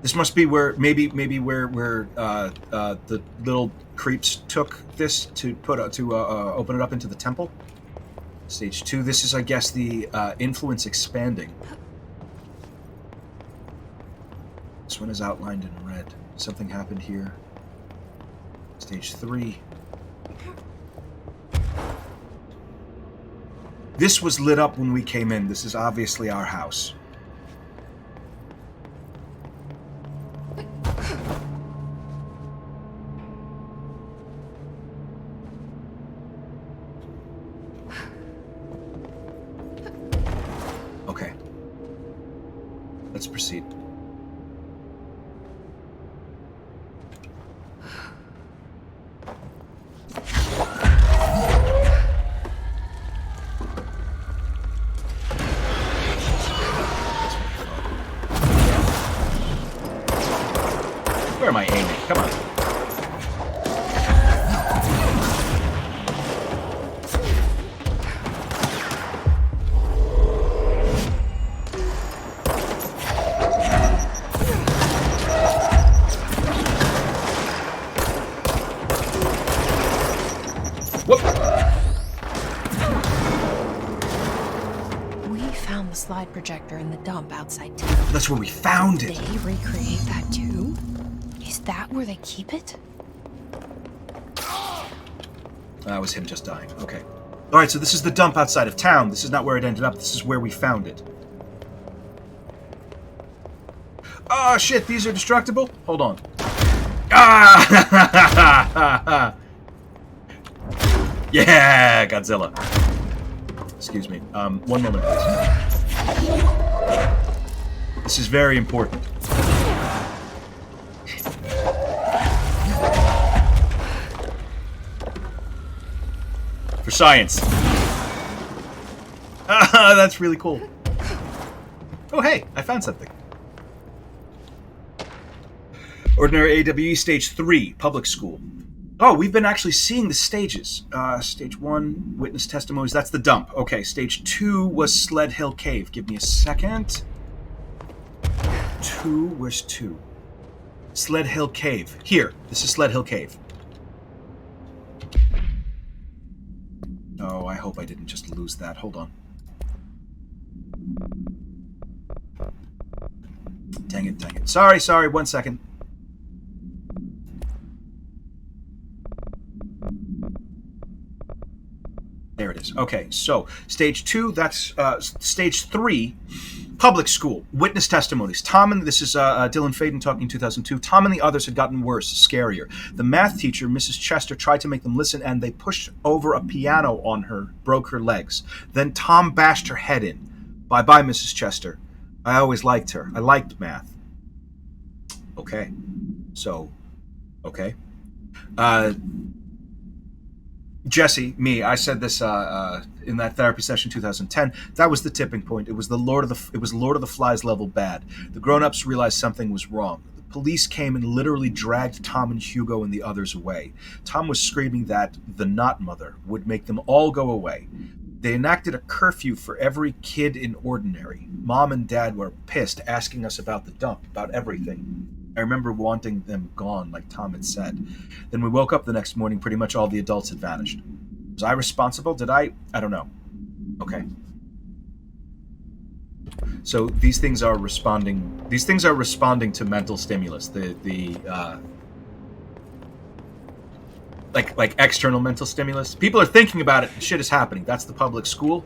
Speaker 1: This must be where, maybe where the little creeps took this to open it up into the temple. Stage 2, this is, I guess, the influence expanding. This one is outlined in red. Something happened here. Stage 3. This was lit up when we came in. This is obviously our house. Okay. Let's proceed. Where am I aiming? Come on. Whoop!
Speaker 2: We found the slide projector in the dump outside town.
Speaker 1: That's where we found it.
Speaker 2: They recreate that too? Is that where they keep it?
Speaker 1: That was him just dying. Okay. Alright, so this is the dump outside of town. This is not where it ended up. This is where we found it. Oh, shit. These are destructible? Hold on. Ah! Yeah, Godzilla. Excuse me. One moment, please. This is very important. For science. Ah, that's really cool. Oh, hey, I found something. Ordinary AWE Stage 3, Public School. Oh, we've been actually seeing the stages. Stage 1, witness testimonies. That's the dump. Okay, Stage 2 was Sled Hill Cave. Give me a second. 2, where's 2? Sled Hill Cave. Here, this is Sled Hill Cave. Oh, I hope I didn't just lose that. Hold on. Dang it, dang it. Sorry, 1 second. There it is. Okay, so Stage 2, that's Stage 3, Public School, witness testimonies. Tom and this is Dylan Faden talking in 2002. Tom and the others had gotten worse, scarier. The math teacher, Mrs. Chester, tried to make them listen, and they pushed over a piano on her, broke her legs. Then Tom bashed her head in. Bye-bye, Mrs. Chester. I always liked her. I liked math. Okay. So, okay. Jesse, me, I said this in that therapy session 2010. That was the tipping point. It was Lord of the Flies level bad. The grown-ups realized something was wrong. The police came and literally dragged Tom and Hugo and the others away. Tom was screaming that the Not Mother would make them all go away. They enacted a curfew for every kid in Ordinary. Mom and Dad were pissed, asking us about the dump, about everything. I remember wanting them gone, like Tom had said. Then we woke up the next morning, pretty much all the adults had vanished. Was I responsible? Did I don't know. Okay. So these things are responding to mental stimulus. Like external mental stimulus. People are thinking about it, and shit is happening. That's the public school,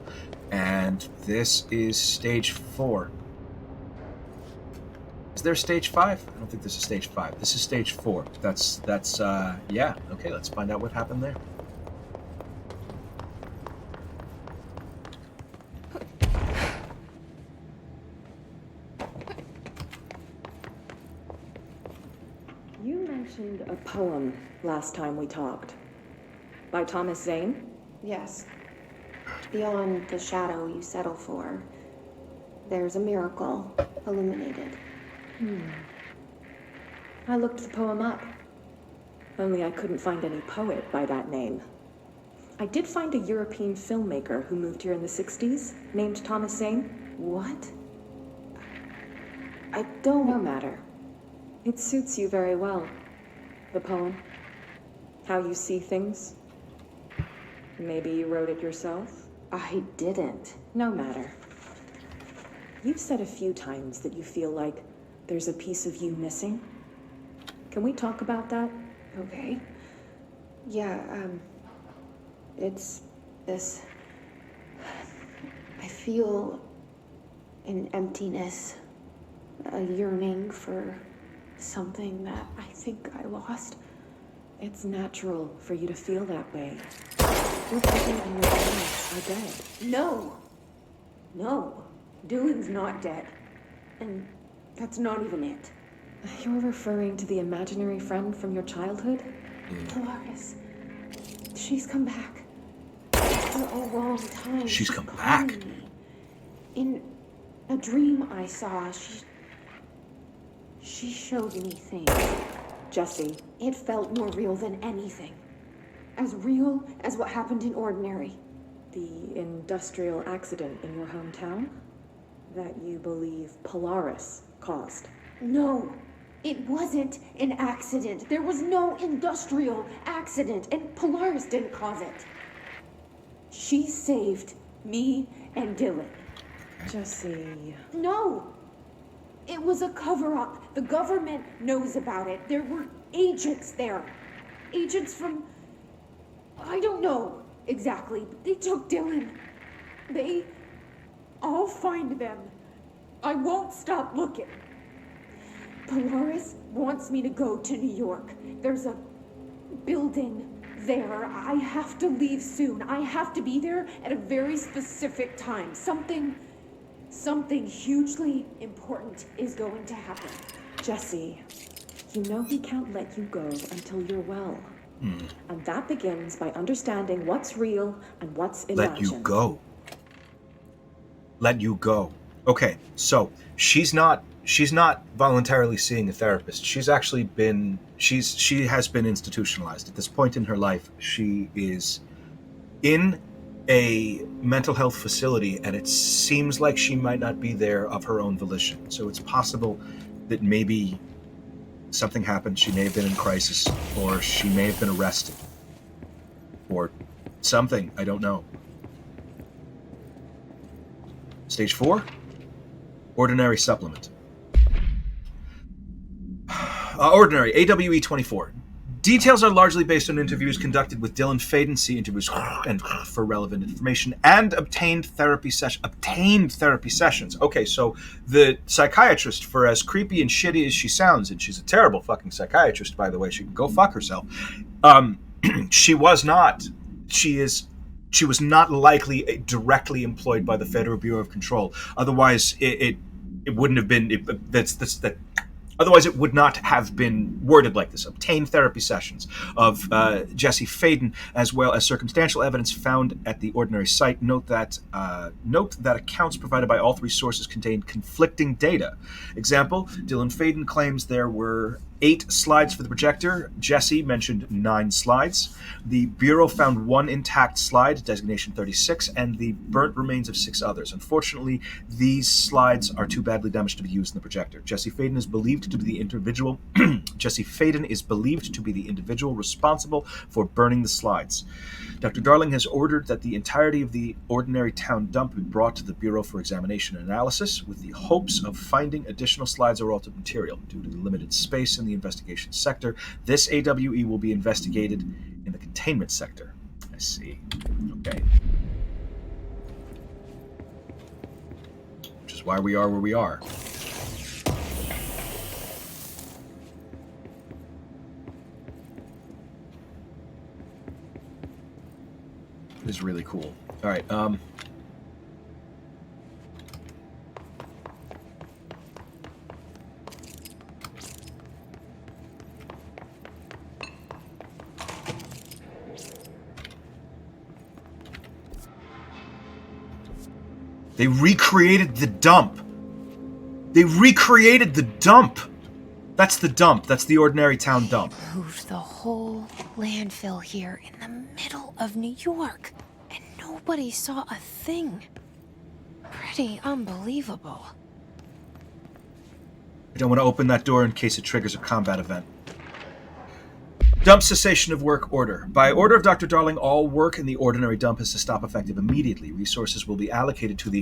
Speaker 1: and this is stage 4. Is there stage 5? I don't think this is stage 5. This is stage 4. That's yeah. Okay, let's find out what happened there.
Speaker 6: You mentioned a poem last time we talked. By Thomas Zane?
Speaker 7: Yes. Beyond the shadow you settle for, there's a miracle illuminated.
Speaker 6: I looked the poem up. Only I couldn't find any poet by that name. I did find a European filmmaker who moved here in the 60s, named Thomas Zane.
Speaker 7: What?
Speaker 6: I don't no matter. It suits you very well. The poem. How you see things. Maybe you wrote it yourself?
Speaker 7: I didn't.
Speaker 6: No matter. You've said a few times that you feel like there's a piece of you missing. Can we talk about that?
Speaker 7: Okay. Yeah, it's this... I feel an emptiness, a yearning for something that I think I lost.
Speaker 6: It's natural for you to feel that way. Your brother and your parents are dead.
Speaker 7: No! No. Dylan's not dead. And that's not even it.
Speaker 6: You're referring to the imaginary friend from your childhood?
Speaker 7: Polaris. She's come back. For a long time.
Speaker 1: She's come back?
Speaker 7: Me. In a dream I saw, she showed me things.
Speaker 6: Jesse.
Speaker 7: It felt more real than anything. As real as what happened in Ordinary.
Speaker 6: The industrial accident in your hometown? That you believe Polaris caused?
Speaker 7: No, it wasn't an accident. There was no industrial accident, and Polaris didn't cause it. She saved me and Dylan.
Speaker 6: Jesse...
Speaker 7: No! It was a cover-up. The government knows about it. There were agents there. Agents from... I don't know exactly, but they took Dylan. I'll find them. I won't stop looking. Polaris wants me to go to New York. There's a building there. I have to leave soon. I have to be there at a very specific time. Something hugely important is going to happen.
Speaker 6: Jesse, you know he can't let you go until you're well. And that begins by understanding what's real and what's imagined.
Speaker 1: Let you go. Let you go. Okay, so she has voluntarily seeing a therapist. She has been institutionalized. At this point in her life, she is in a mental health facility, and it seems like she might not be there of her own volition. So it's possible that maybe something happened. She may have been in crisis, or she may have been arrested, or something. I don't know. Stage 4? Ordinary supplement. Ordinary, AWE 24. Details are largely based on interviews conducted with Dylan Faden, see interviews and for relevant information, and obtained therapy sessions. Okay, so the psychiatrist, for as creepy and shitty as she sounds, and she's a terrible fucking psychiatrist, by the way, she can go fuck herself, she was not likely directly employed by the Federal Bureau of Control. Otherwise, it wouldn't have been. Otherwise, it would not have been worded like this. Obtained therapy sessions of Jesse Faden, as well as circumstantial evidence found at the Ordinary site. Note that accounts provided by all three sources contain conflicting data. Example: Dylan Faden claims there were 8 slides for the projector. Jesse mentioned 9 slides. The Bureau found 1 intact slide, designation 36, and the burnt remains of 6 others. Unfortunately, these slides are too badly damaged to be used in the projector. Jesse Faden is believed to be the individual responsible for burning the slides. Dr. Darling has ordered that the entirety of the ordinary town dump be brought to the Bureau for examination and analysis, with the hopes of finding additional slides or altered material. Due to the limited space in the investigation sector, this AWE will be investigated in the containment sector. I see. Okay. Which is why we are where we are. It is really cool. All right. They recreated the dump. They recreated the dump. That's the dump. That's the ordinary town dump.
Speaker 2: Moved the whole landfill here in the middle of New York, and nobody saw a thing. Pretty unbelievable.
Speaker 1: I don't want to open that door in case it triggers a combat event. Dump cessation of work order. By order of Dr. Darling, all work in the ordinary dump is to stop effective immediately. Resources will be allocated to the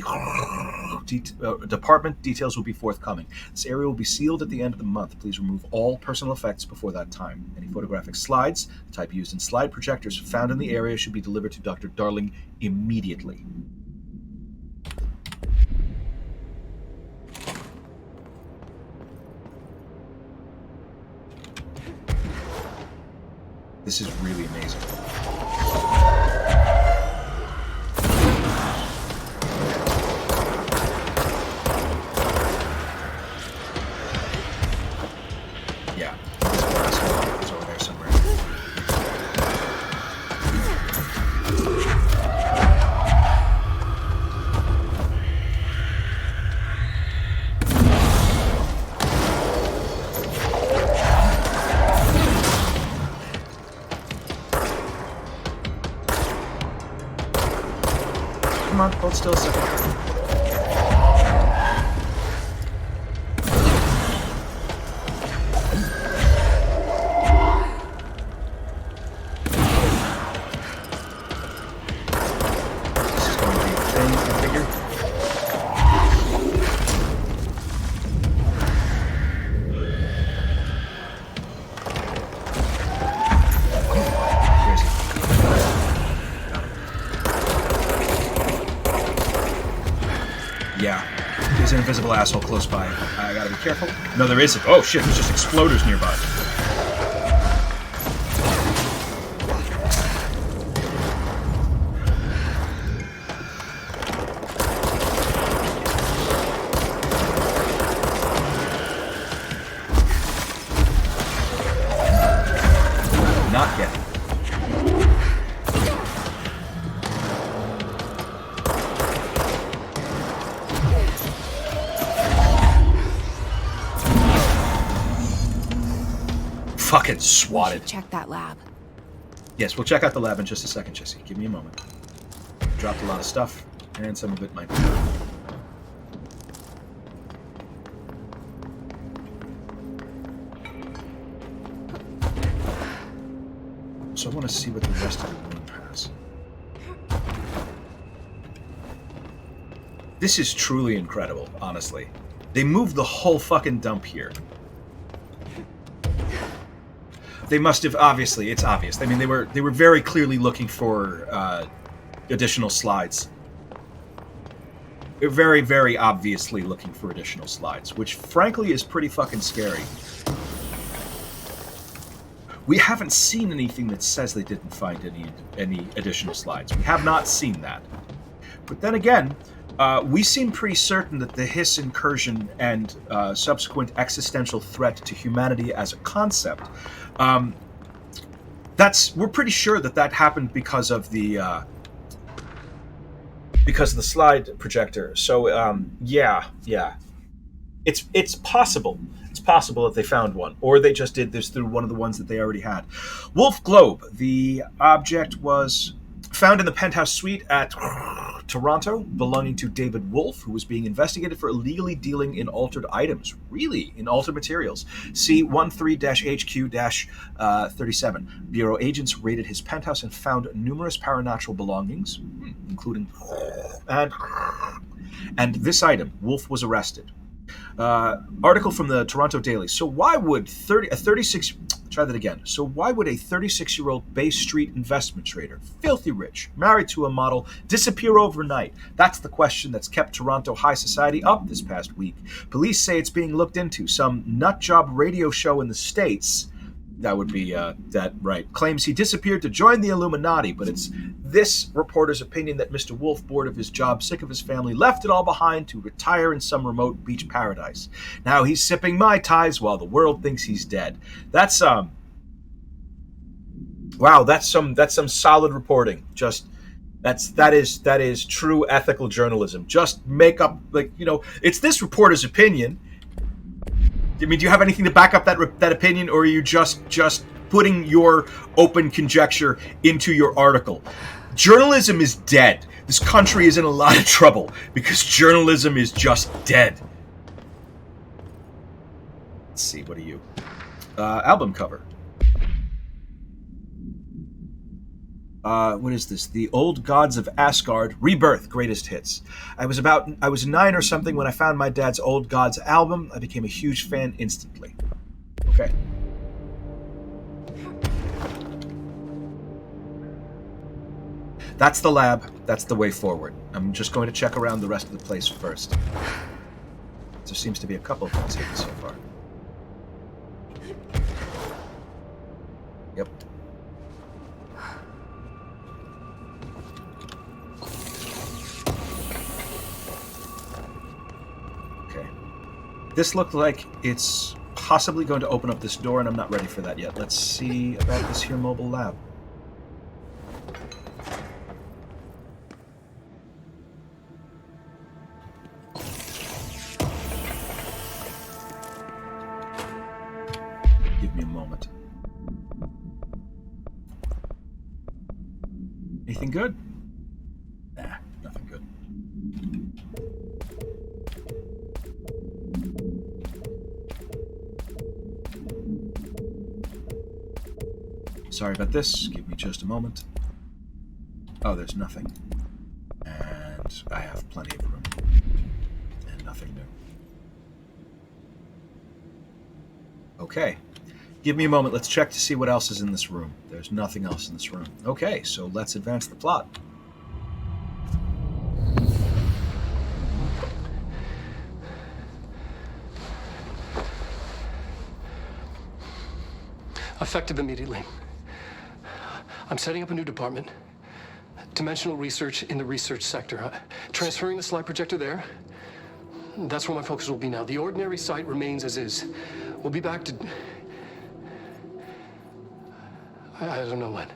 Speaker 1: department. Details will be forthcoming. This area will be sealed at the end of the month. Please remove all personal effects before that time. Any photographic slides, the type used in slide projectors, found in the area should be delivered to Dr. Darling immediately. This is really amazing. Yeah, it's over there somewhere. Come on, hold still a second. This is going to be a thing, I figure. Where is he? Yeah, there's an invisible asshole close by. I gotta be careful. No, there isn't. Oh shit, there's just exploders nearby. Not yet. Fucking swatted.
Speaker 2: Check that lab.
Speaker 1: Yes, we'll check out the lab in just a second, Jesse. Give me a moment. Dropped a lot of stuff, and some of it might be. So I want to see what the rest of the room has. This is truly incredible, honestly. They moved the whole fucking dump here. They must have, obviously, it's obvious. I mean, they were very clearly looking for additional slides. They're very, very obviously looking for additional slides, which frankly is pretty fucking scary. We haven't seen anything that says they didn't find any additional slides. We have not seen that. But then again, we seem pretty certain that the Hiss incursion and subsequent existential threat to humanity as a concept, we're pretty sure that happened because of the slide projector. So yeah. It's possible. It's possible that they found one, or they just did this through one of the ones that they already had. Wolf Globe. The object was found in the penthouse suite at Toronto, belonging to David Wolf, who was being investigated for illegally dealing in altered items. Really? In altered materials. See 13-HQ-37. Bureau agents raided his penthouse and found numerous paranatural belongings, including and this item. Wolf was arrested. Article from the Toronto Daily. So why would a 36-year-old Bay Street investment trader, filthy rich, married to a model, disappear overnight? That's the question that's kept Toronto high society up this past week. Police say it's being looked into. Some nutjob radio show in the States, that would be that right, claims he disappeared to join the Illuminati, but it's this reporter's opinion that Mr. Wolf, bored of his job, sick of his family, left it all behind to retire in some remote beach paradise. Now he's sipping Mai Tais while the world thinks he's dead. That's wow, that's some solid reporting. Just that is true ethical journalism. Just make up, like, it's this reporter's opinion. I mean, do you have anything to back up that opinion, or are you just putting your open conjecture into your article? Journalism is dead. This country is in a lot of trouble because journalism is just dead. Let's see, what are you? Album cover. What is this? The Old Gods of Asgard, Rebirth, Greatest Hits. I was 9 or something when I found my dad's Old Gods album. I became a huge fan instantly. Okay. That's the lab. That's the way forward. I'm just going to check around the rest of the place first. There seems to be a couple of things here so far. Yep. This looked like it's possibly going to open up this door, and I'm not ready for that yet. Let's see about this here mobile lab. Give me a moment. Anything good? Nah, nothing good. Sorry about this. Give me just a moment. Oh, there's nothing. And I have plenty of room. And nothing new. Okay. Give me a moment. Let's check to see what else is in this room. There's nothing else in this room. Okay, so let's advance the plot.
Speaker 5: Effective immediately. I'm setting up a new department. Dimensional research in the research sector. Transferring the slide projector there. That's where my focus will be now. The ordinary site remains as is. We'll be back to... I don't know when.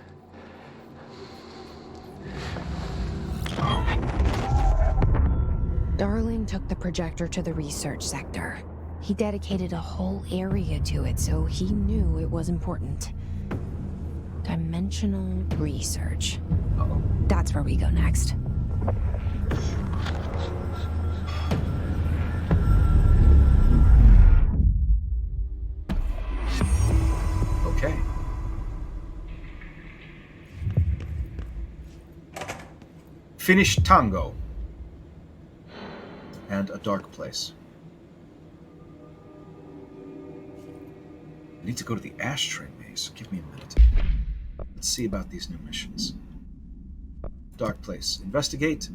Speaker 2: Darling took the projector to the research sector. He dedicated a whole area to it, so he knew it was important. Dimensional research.
Speaker 1: Uh-oh.
Speaker 2: That's where we go next.
Speaker 1: Okay. Finished tango. And a dark place. I need to go to the Ashtray Maze. Give me a minute. Let's see about these new missions. Dark place. Investigate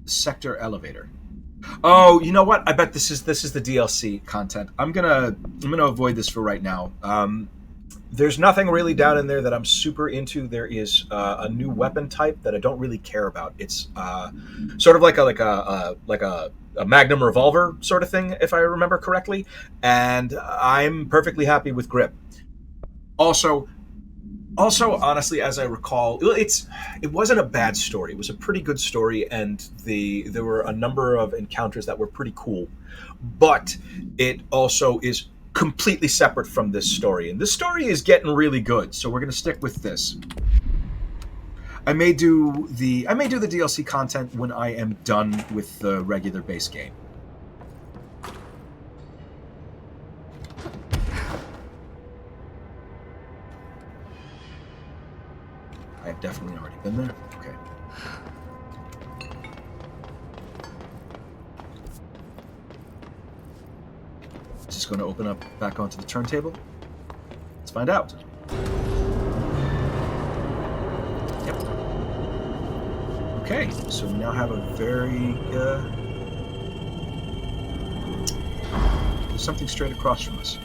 Speaker 1: the sector elevator. Oh, you know what? I bet this is the DLC content. I'm gonna avoid this for right now. There's nothing really down in there that I'm super into. There is a new weapon type that I don't really care about. It's sort of like a Magnum revolver sort of thing, if I remember correctly, and I'm perfectly happy with grip. Also, Also, honestly, as I recall, it wasn't a bad story. It was a pretty good story, and there were a number of encounters that were pretty cool. But it also is completely separate from this story, and this story is getting really good. So we're going to stick with this. I may do the DLC content when I am done with the regular base game. I have definitely already been there. Okay. Is this going to open up back onto the turntable? Let's find out. Yep. Okay, so we now have a very... there's something straight across from us.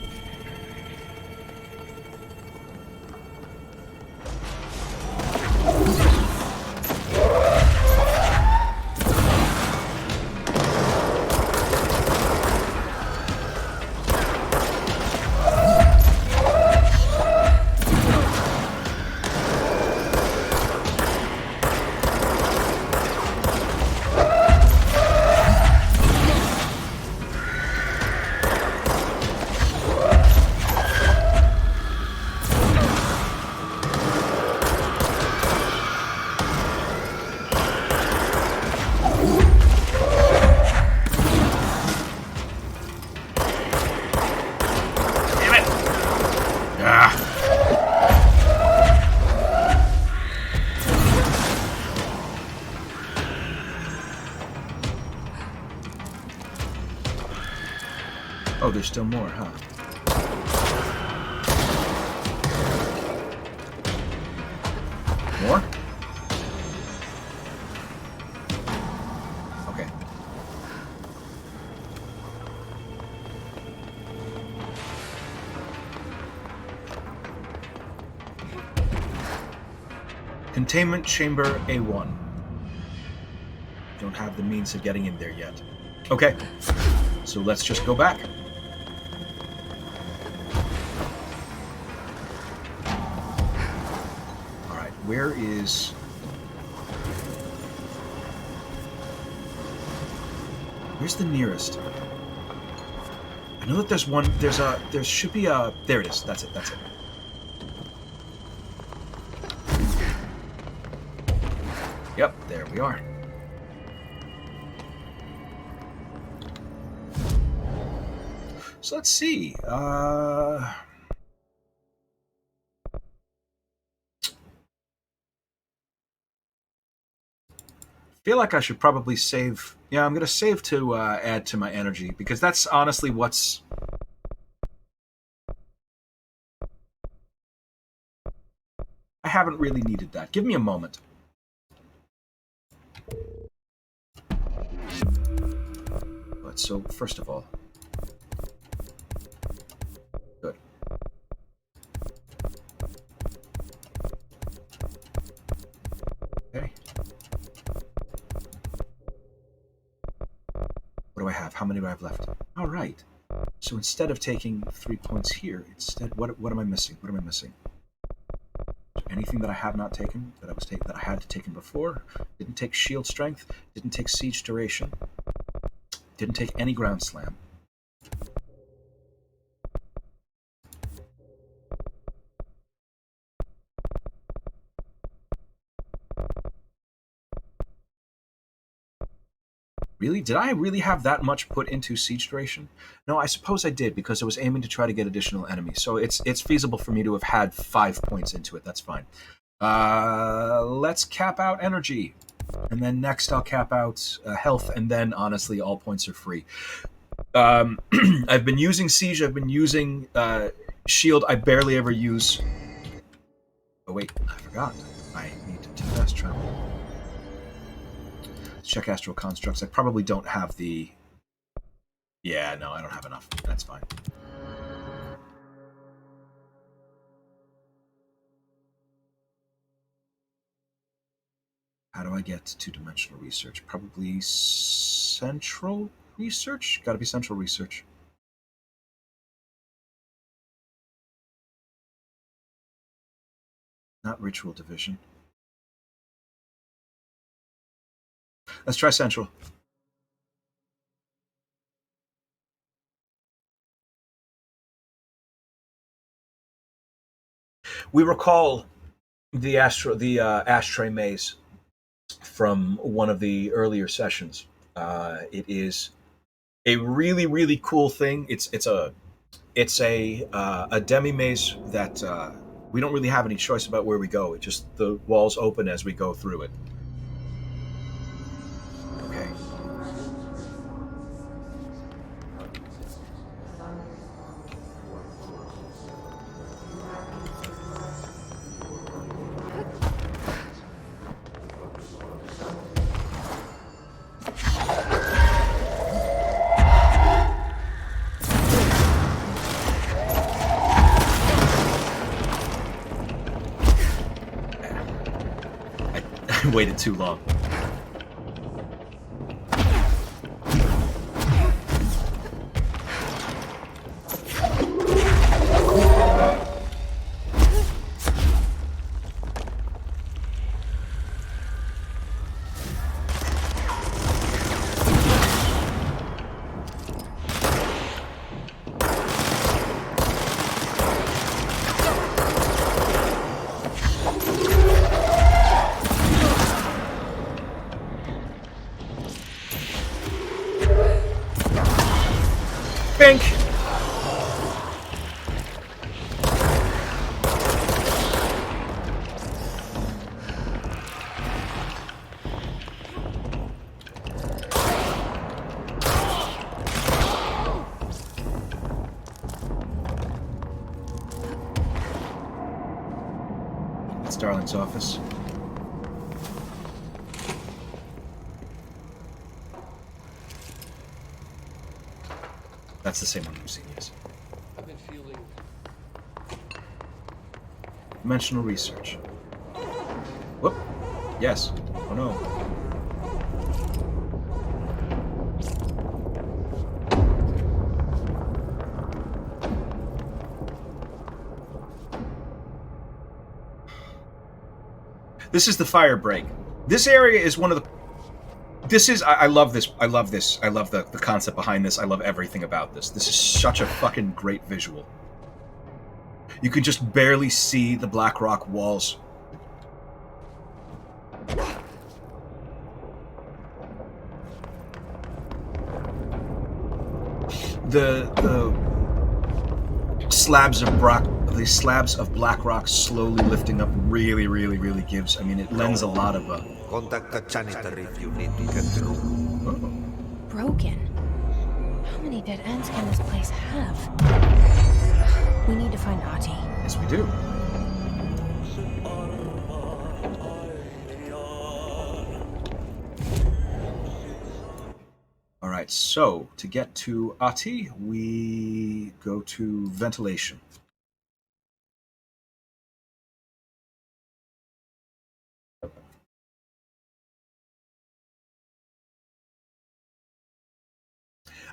Speaker 1: Oh, there's still more, huh? More? Okay. Containment Chamber A1. Don't have the means of getting in there yet. Okay, so let's just go back. Where is... Where's the nearest? I know that there's one... There should be a... There it is. That's it. That's it. Yep, there we are. So let's see. Feel like I should probably save. Yeah, I'm going to save to add to my energy, because that's honestly what's... I haven't really needed that. Give me a moment. But so, first of all... Good. Okay. What do I have? How many do I have left? All right. So instead of taking 3 points here, instead, what am I missing? What am I missing? Anything that I have not taken, that I had to taken before? Didn't take shield strength. Didn't take siege duration. Didn't take any ground slam. Really? Did I really have that much put into siege duration? No, I suppose I did, because I was aiming to try to get additional enemies. So it's feasible for me to have had 5 points into it. That's fine. Let's cap out energy. And then next I'll cap out health, and then honestly all points are free. I've been using siege, I've been using shield. I barely ever use... Oh wait, I forgot. I need to fast travel. Check astral constructs. I probably don't have the... Yeah, no, I don't have enough. That's fine. How do I get to dimensional research? Probably central research? Gotta be central research. Not ritual division. Let's try central. We recall the Ashtray Maze from one of the earlier sessions. It is a really, really cool thing. It's a demi maze that we don't really have any choice about where we go. It just the walls open as we go through it. Okay. Waited too long. Bink! It's Darling's office. That's the same one we've seen, yes.
Speaker 5: I've been feeling...
Speaker 1: Dimensional research. Whoop. Yes. Oh no. This is the fire break. This area is one of the... This is... I love this. I love this. I love the concept behind this. I love everything about this. This is such a fucking great visual. You can just barely see the black rock walls. The slabs of black rock slowly lifting up really gives. I mean, it lends a lot of
Speaker 8: Contact the janitor if you need to get through.
Speaker 2: Broken? How many dead ends can this place have? We need to find Ahti.
Speaker 1: Yes, we do. Alright, so to get to Ahti, we go to ventilation.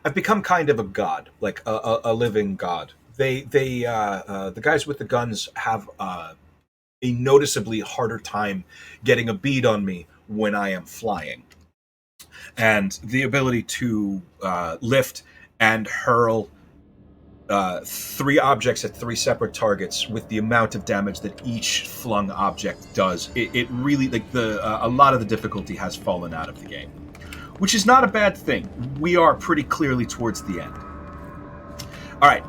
Speaker 1: I've become kind of a god, like a living god. The guys with the guns have a noticeably harder time getting a bead on me when I am flying. And the ability to lift and hurl 3 objects at 3 separate targets with the amount of damage that each flung object does, it really, like, a lot of the difficulty has fallen out of the game. Which is not a bad thing. We are pretty clearly towards the end. Alright.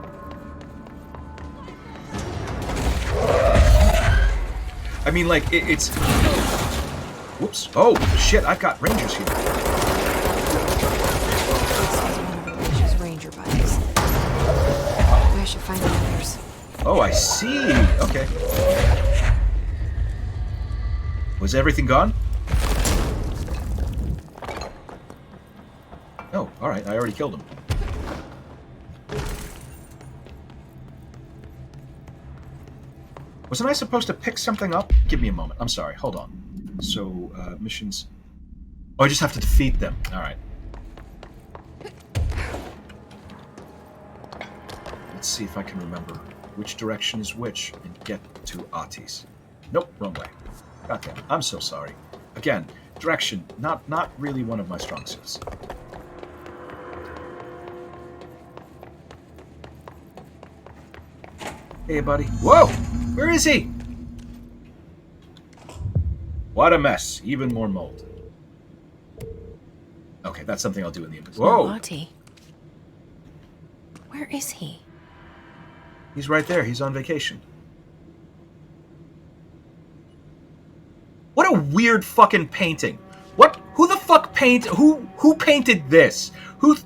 Speaker 1: I mean, like, it's... Whoops. Oh, shit, I've got rangers here.
Speaker 2: This is ranger buddies. I should find the others.
Speaker 1: Oh, I see. Okay. Was everything gone? Oh, alright, I already killed him. Wasn't I supposed to pick something up? Give me a moment. I'm sorry, hold on. So, missions... Oh, I just have to defeat them. Alright. Let's see if I can remember which direction is which and get to Ahti's. Nope, wrong way. Goddamn, I'm so sorry. Again, direction, not really one of my strong suits. Hey, buddy. Whoa! Where is he? What a mess. Even more mold. Okay, that's something I'll do in the inventory. Whoa!
Speaker 2: Ahti. Where is he?
Speaker 1: He's right there. He's on vacation. What a weird fucking painting. What? Who the fuck who painted this? It's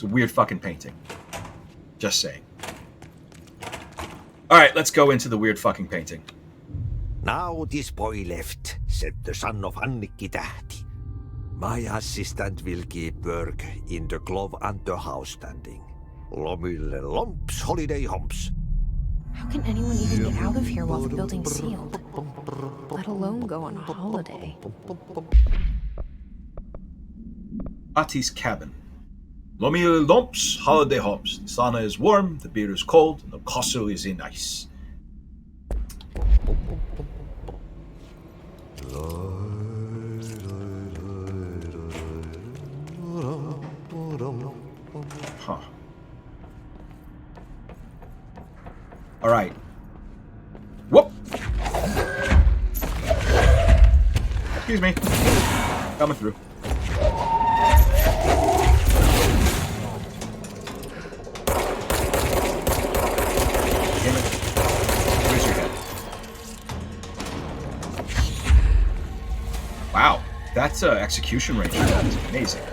Speaker 1: a weird fucking painting. Just saying. Alright, let's go into the weird fucking painting.
Speaker 8: Now this boy left, said the son of Annikki Tähti. My assistant will keep work in the glove and the house standing. Lomille lomps, holiday humps.
Speaker 2: How can anyone even get out of here while the building's sealed? Let alone go on a holiday.
Speaker 1: Ahti's cabin. Lomille lomps, holiday hops. The sauna is warm, the beer is cold, and the kosu is in ice. Huh. Alright. Whoop! Excuse me. Coming through. Damn it. Where's your head? Wow. That's execution range. That's amazing.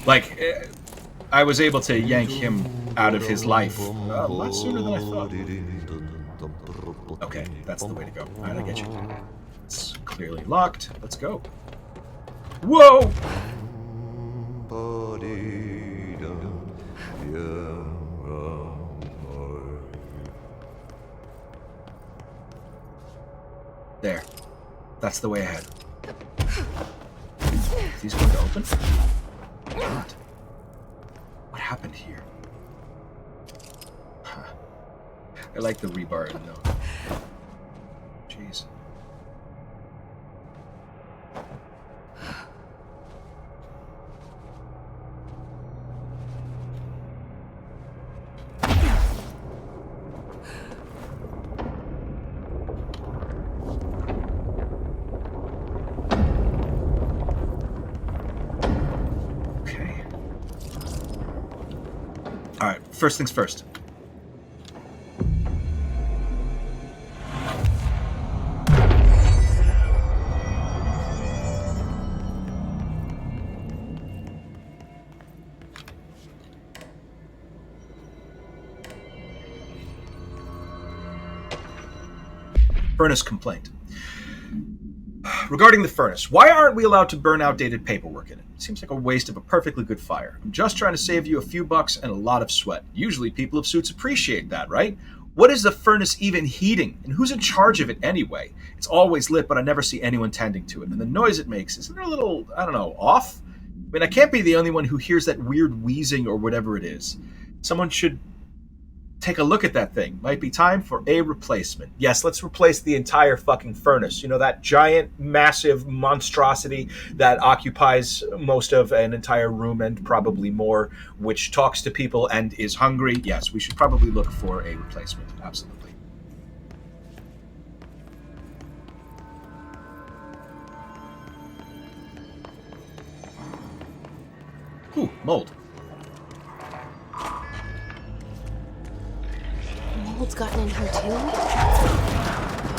Speaker 1: Like, I was able to yank him out of his life a lot sooner than I thought. Okay, that's the way to go. Alright, I get you. It's clearly locked. Let's go. Whoa! There. That's the way ahead. Is these going to open? What? What happened here? Huh. I like the rebar in though. Jeez. Alright, first things first. Furnace complaint. Regarding the furnace, why aren't we allowed to burn outdated paperwork in it? It seems like a waste of a perfectly good fire. I'm just trying to save you a few bucks and a lot of sweat. Usually people of suits appreciate that, right? What is the furnace even heating? And who's in charge of it anyway? It's always lit, but I never see anyone tending to it. And the noise it makes, isn't it a little, I don't know, off? I mean, I can't be the only one who hears that weird wheezing or whatever it is. Someone should take a look at that thing. Might be time for a replacement. Yes, let's replace the entire fucking furnace. You know, that giant, massive monstrosity that occupies most of an entire room and probably more, which talks to people and is hungry. Yes, we should probably look for a replacement. Absolutely. Ooh, mold.
Speaker 2: Mold's gotten in here too?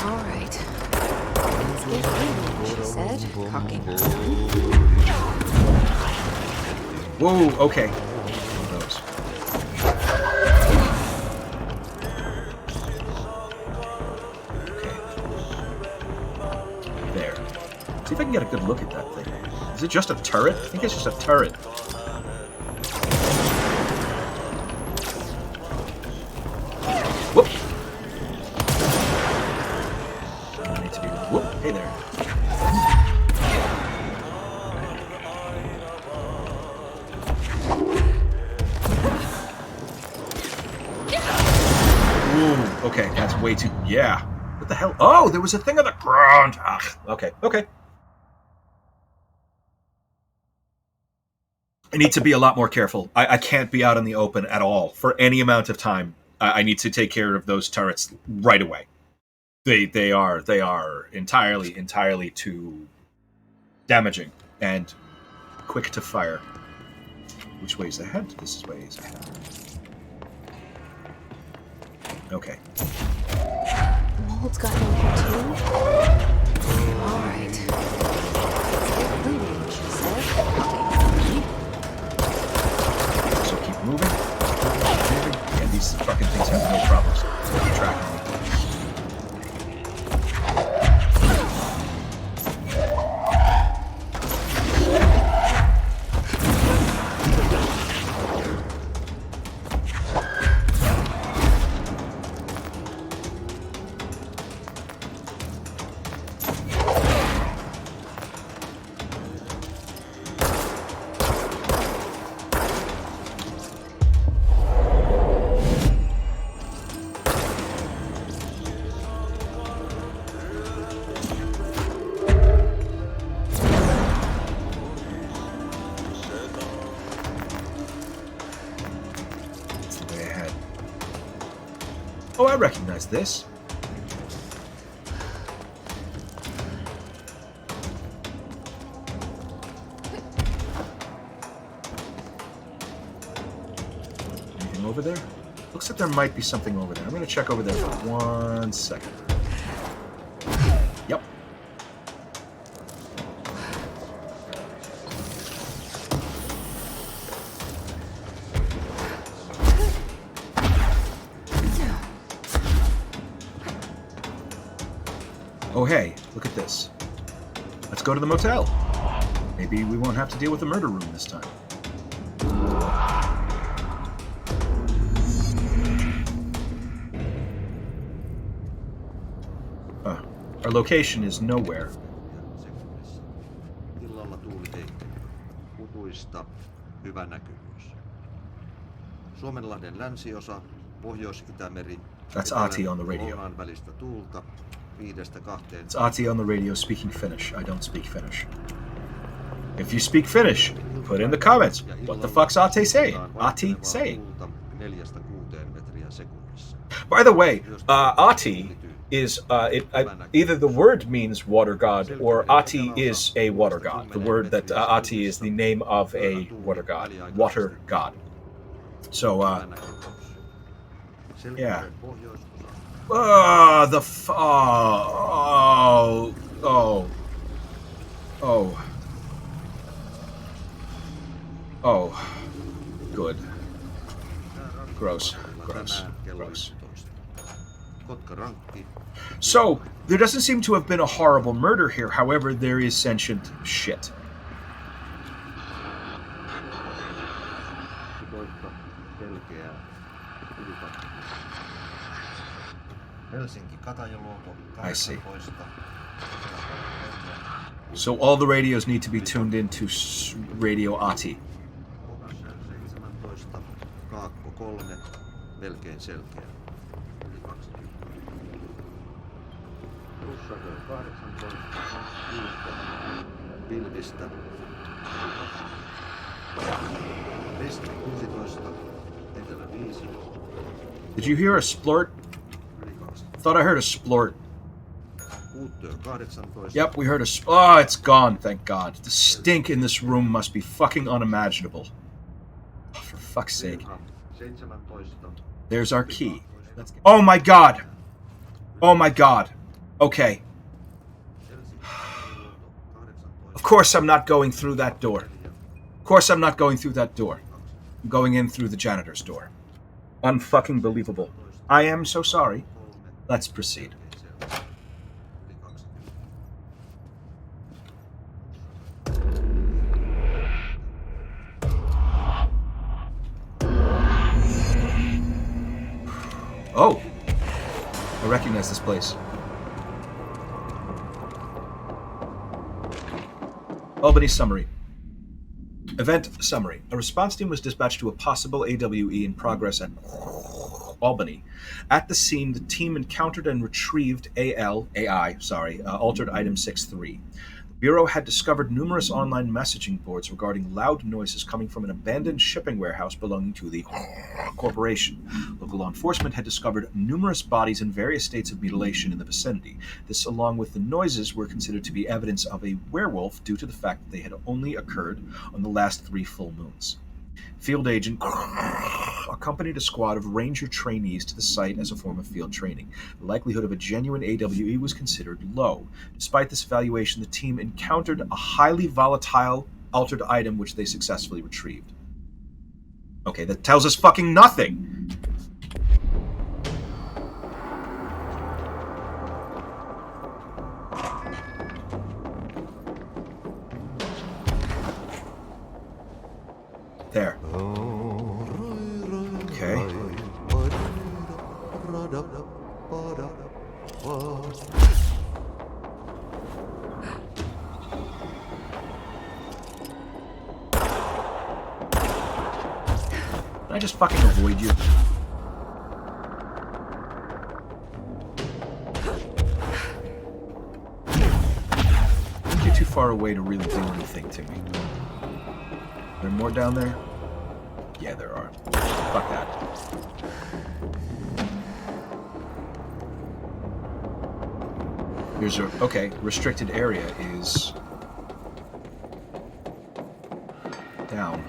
Speaker 2: Alright. Let's get in, she said, cocking her gun.
Speaker 1: Whoa, okay. One of those. Okay. There. See if I can get a good look at that thing. Is it just a turret? I think it's just a turret. Whoop! I need to be... Whoop! Hey there. Ooh, okay, that's way too... Yeah. What the hell? Oh, there was a thing on the ground. Ugh. Okay, okay. I need to be a lot more careful. I can't be out in the open at all for any amount of time. I need to take care of those turrets right away. They are entirely too damaging and quick to fire. Which way is ahead? This is ways ahead. Okay.
Speaker 2: Mold's gotten in here too? Alright. Bleeding, she said.
Speaker 1: So keep moving. Yeah, these fucking things have no problems tracking me. Oh, I recognize this. Anything over there? Looks like there might be something over there. I'm going to check over there for 1 second. Yep. Oh, hey, look at this. Let's go to the motel. Maybe we won't have to deal with the murder room this time. Our location is nowhere.
Speaker 8: Illalla tuuliteikkely. Kutuista hyvä näkyvyys. Suomenlahden länsiosa, Pohjois-Itämeri.
Speaker 1: That's Ahti on the radio.
Speaker 8: Välistä tuulta.
Speaker 1: It's Ahti on the radio speaking Finnish. I don't speak Finnish. If you speak Finnish, put in the comments. What the fuck's Ahti saying? Ahti saying? By the way, Ahti is either the word means water god or Ahti is a water god. The word that Ahti is the name of a water god. Water god. So, yeah. Good. Gross. So, there doesn't seem to have been a horrible murder here. However, there is sentient shit. I see. So all the radios need to be tuned into Radio Ahti. Did you hear a splort? Thought I heard a splort. Yep, we heard a oh, it's gone, thank God. The stink in this room must be fucking unimaginable. Oh, for fuck's sake. There's our key. Oh my God! Oh my God. Okay. Of course I'm not going through that door. Of course I'm not going through that door. I'm going in through the janitor's door. Unfucking believable. I am so sorry. Let's proceed. Oh! I recognize this place. Albany summary. Event summary. A response team was dispatched to a possible AWE in progress at Albany. At the scene, the team encountered and retrieved altered item 6-3. The Bureau had discovered numerous online messaging boards regarding loud noises coming from an abandoned shipping warehouse belonging to the corporation. Local law enforcement had discovered numerous bodies in various states of mutilation in the vicinity. This, along with the noises, were considered to be evidence of a werewolf due to the fact that they had only occurred on the last 3 full moons. Field agent accompanied a squad of ranger trainees to the site as a form of field training. The likelihood of a genuine AWE was considered low. Despite this evaluation, the team encountered a highly volatile altered item which they successfully retrieved. Okay, that tells us fucking nothing! There. Okay. Can I just fucking avoid you? I think you're too far away to really do anything to me. Are there more down there? Yeah, there are. Fuck that. Here's a... Okay, restricted area is... down.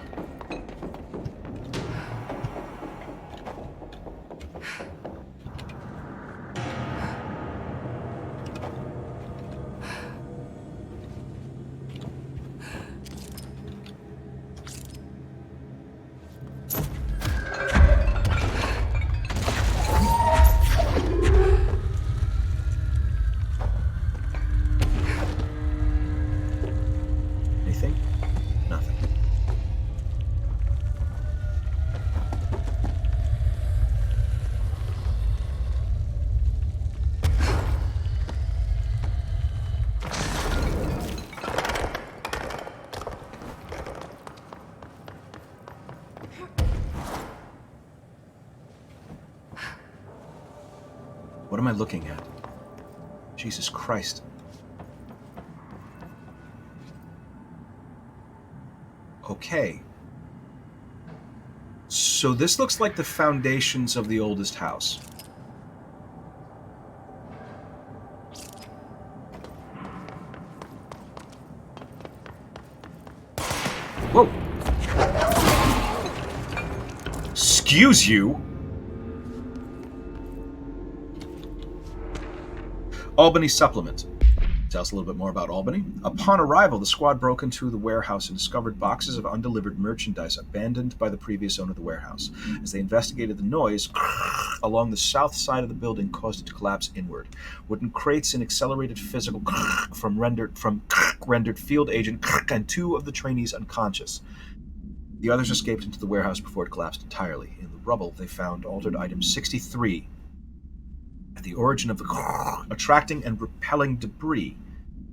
Speaker 1: What am I looking at? Jesus Christ. Okay. So this looks like the foundations of the oldest house. Whoa! Excuse you! Albany Supplement. Tell us a little bit more about Albany. Upon arrival, the squad broke into the warehouse and discovered boxes of undelivered merchandise abandoned by the previous owner of the warehouse. As they investigated the noise along the south side of the building caused it to collapse inward. Wooden crates and accelerated physical rendered field agent and 2 of the trainees unconscious. The others escaped into the warehouse before it collapsed entirely. In the rubble, they found altered item 63 at the origin of the attracting and repelling debris.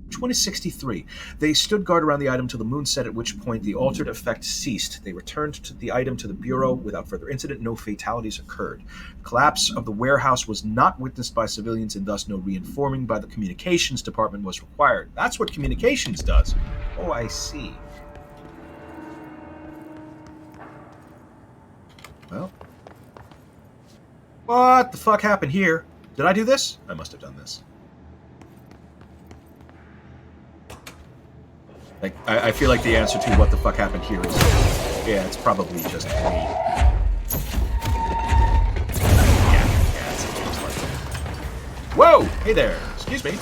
Speaker 1: Which one is 63? They stood guard around the item till the moon set, at which point the altered effect ceased. They returned the item to the Bureau without further incident. No fatalities occurred. The collapse of the warehouse was not witnessed by civilians, and thus no reinforming by the communications department was required. That's what communications does. Oh, I see. Well, what the fuck happened here? Did I do this? I must have done this. Like, I feel like the answer to what the fuck happened here is, yeah, it's probably just me. Yeah, it's like that. Whoa! Hey there! Excuse me.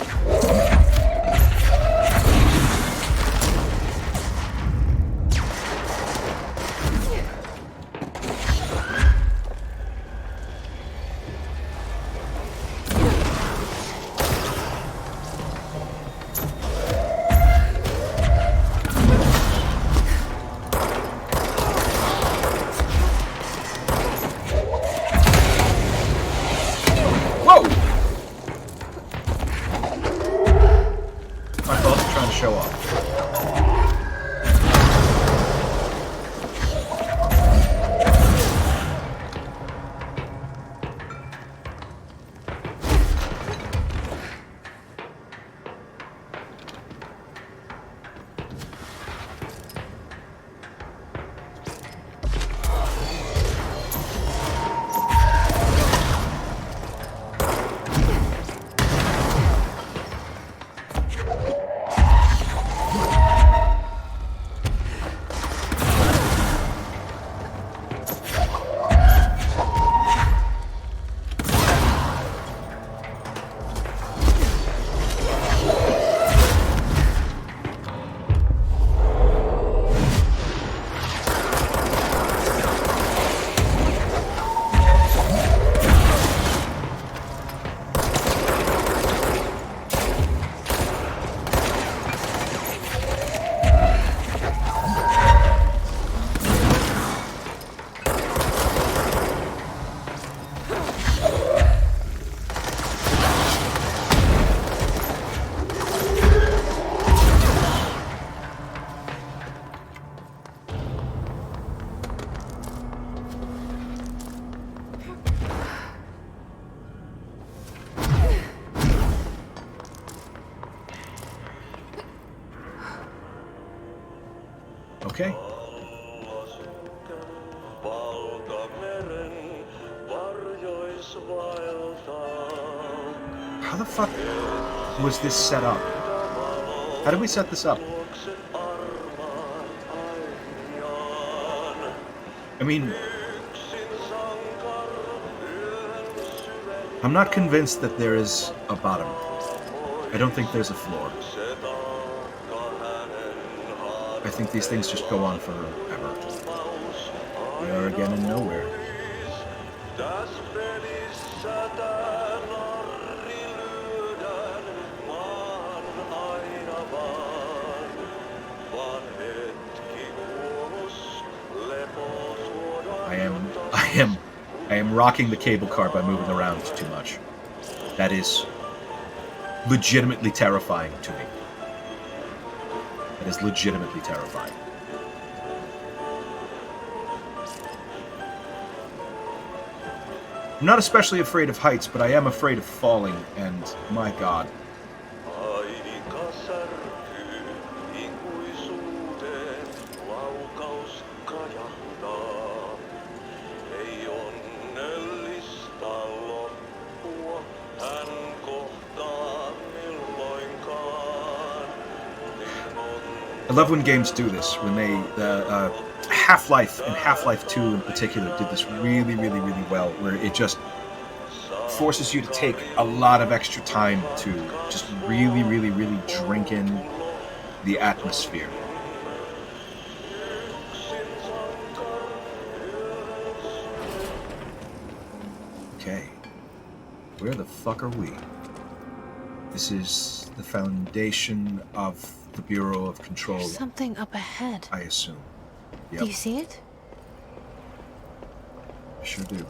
Speaker 1: Okay. How the fuck was this set up? How did we set this up? I mean, I'm not convinced that there is a bottom. I don't think there's a floor. I think these things just go on forever. We are again in nowhere. I am rocking the cable car by moving around too much. That is legitimately terrifying to me. That is legitimately terrifying. I'm not especially afraid of heights, but I am afraid of falling, and my god. I love when games do this, when they, Half-Life and Half-Life 2 in particular did this really, really, really well, where it just forces you to take a lot of extra time to just really, really, really drink in the atmosphere. Okay. Where the fuck are we? This is the foundation of the Bureau of Control.
Speaker 2: There's something up ahead.
Speaker 1: I assume. Yep.
Speaker 2: Do you see it?
Speaker 1: I sure do.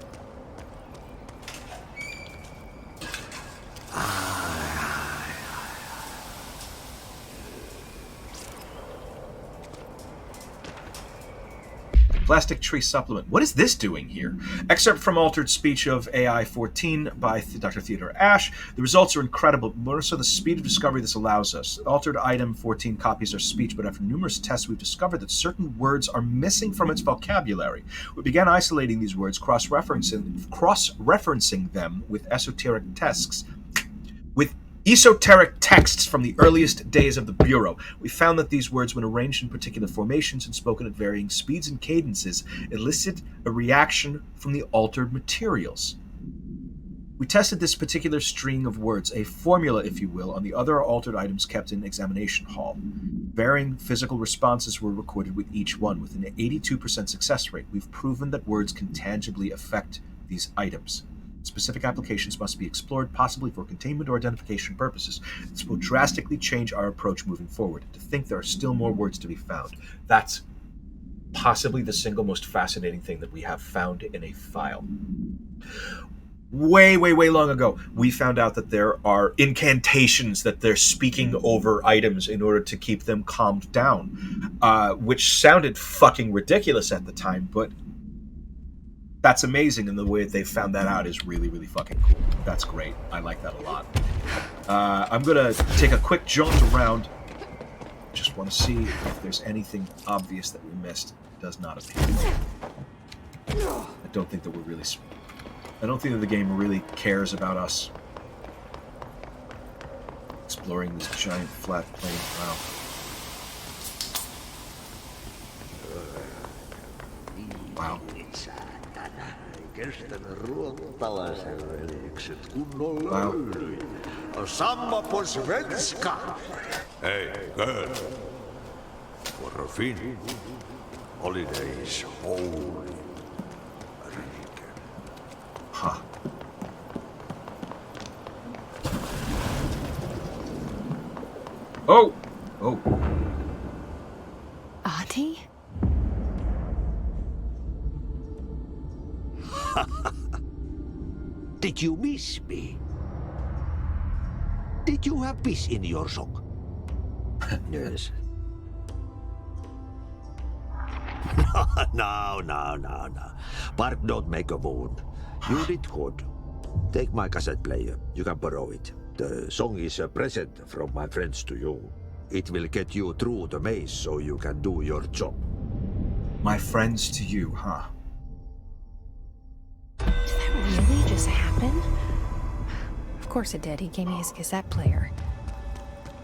Speaker 1: Plastic Tree Supplement. What is this doing here? Excerpt from Altered Speech of AI 14 by Dr. Theodore Ash. The results are incredible, but more so the speed of discovery this allows us. Altered Item 14 copies our speech, but after numerous tests we've discovered that certain words are missing from its vocabulary. We began isolating these words, cross-referencing them with esoteric texts from the earliest days of the Bureau. We found that these words, when arranged in particular formations and spoken at varying speeds and cadences, elicit a reaction from the altered materials. We tested this particular string of words, a formula, if you will, on the other altered items kept in examination hall. Varying physical responses were recorded with each one. With an 82% success rate, we've proven that words can tangibly affect these items. Specific applications must be explored, possibly for containment or identification purposes. This will drastically change our approach moving forward. To think there are still more words to be found. That's possibly the single most fascinating thing that we have found in a file. Way, way, way long ago, we found out that there are incantations that they're speaking over items in order to keep them calmed down, which sounded fucking ridiculous at the time, but that's amazing, and the way they found that out is really, really fucking cool. That's great. I like that a lot. I'm gonna take a quick jaunt around. Just want to see if there's anything obvious that we missed. It does not appear. I don't think that we're really... I don't think that the game really cares about us exploring this giant flat plain. Wow. Wow.
Speaker 8: Samma på svenska. Hey, girl. For a fin. Holidays holy.
Speaker 1: Huh. Oh! Oh.
Speaker 2: Ahti?
Speaker 8: Did you miss me? Did you have peace in your song? Yes. No. Bark don't make a wound. You did good. Take my cassette player. You can borrow it. The song is a present from my friends to you. It will get you through the maze so you can do your job.
Speaker 1: My friends to you, huh?
Speaker 2: Did that really just happen? Of course it did. He gave me his cassette player.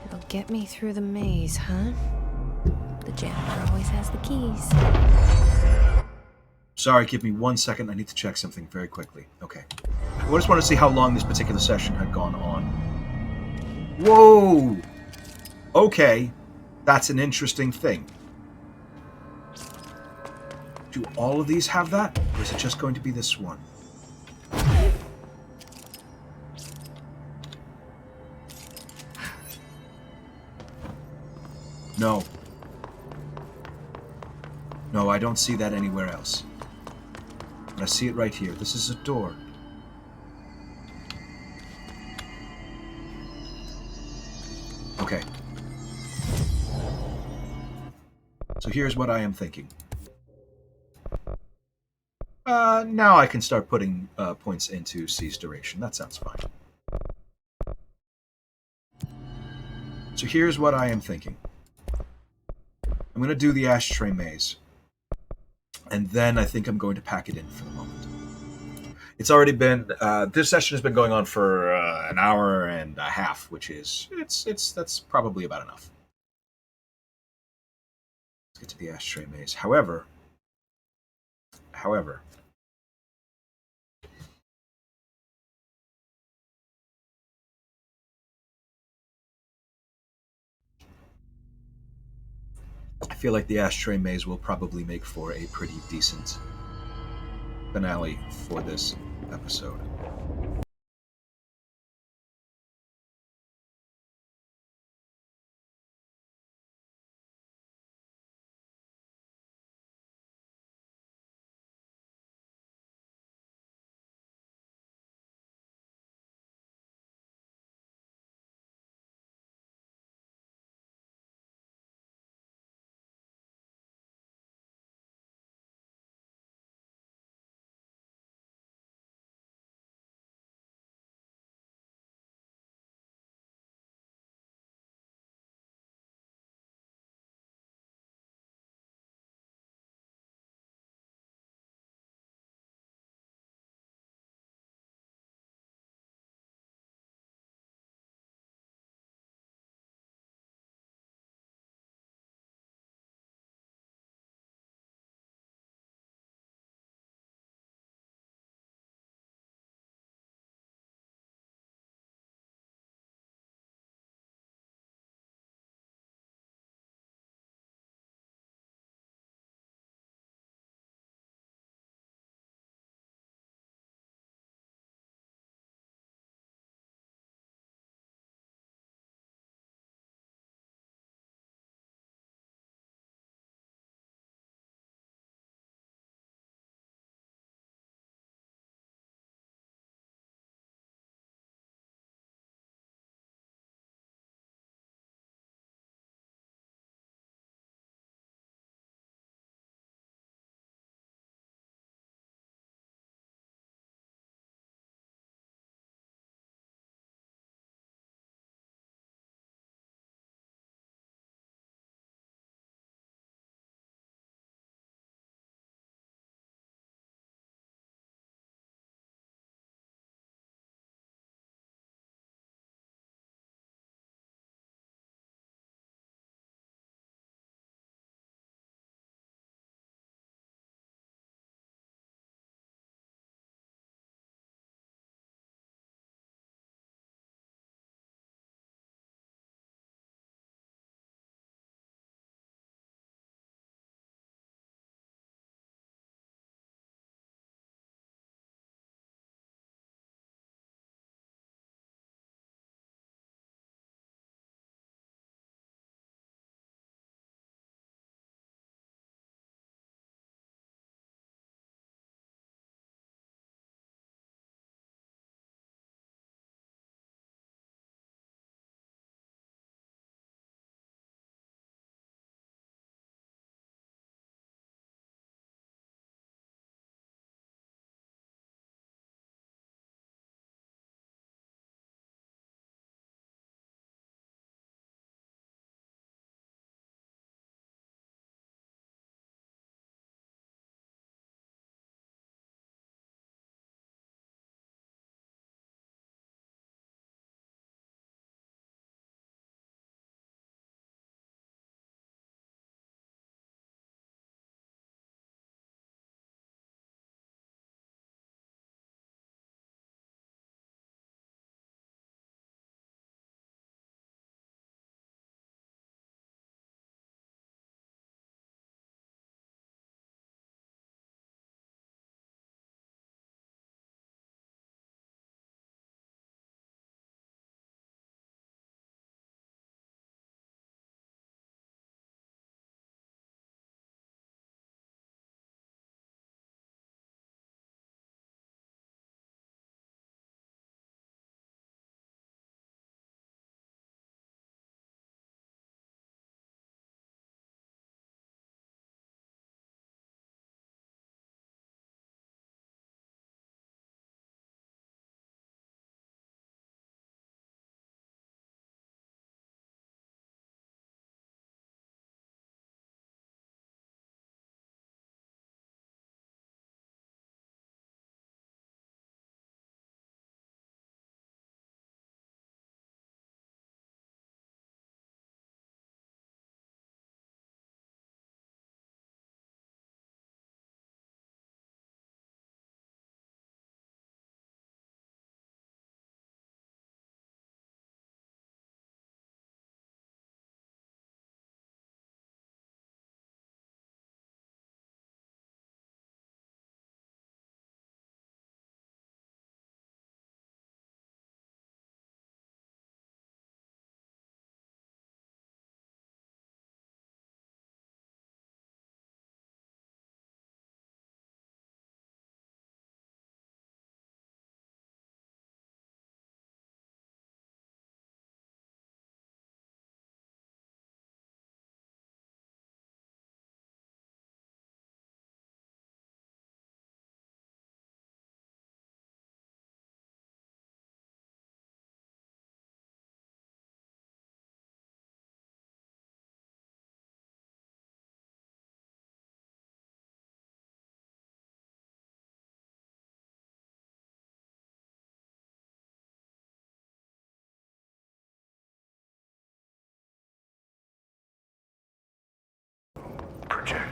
Speaker 2: It'll get me through the maze, huh? The janitor always has the keys.
Speaker 1: Sorry, give me 1 second. I need to check something very quickly. Okay. I just want to see how long this particular session had gone on. Whoa! Okay. That's an interesting thing. Do all of these have that? Or is it just going to be this one? No. No, I don't see that anywhere else. But I see it right here. This is a door. Okay. So here's what I am thinking. Now I can start putting points into C's duration. That sounds fine. So here's what I am thinking. I'm going to do the Ashtray Maze. And then I think I'm going to pack it in for the moment. It's already been... this session has been going on for an hour and a half, which is... that's probably about enough. Let's get to the Ashtray Maze. However... I feel like the Ashtray Maze will probably make for a pretty decent finale for this episode.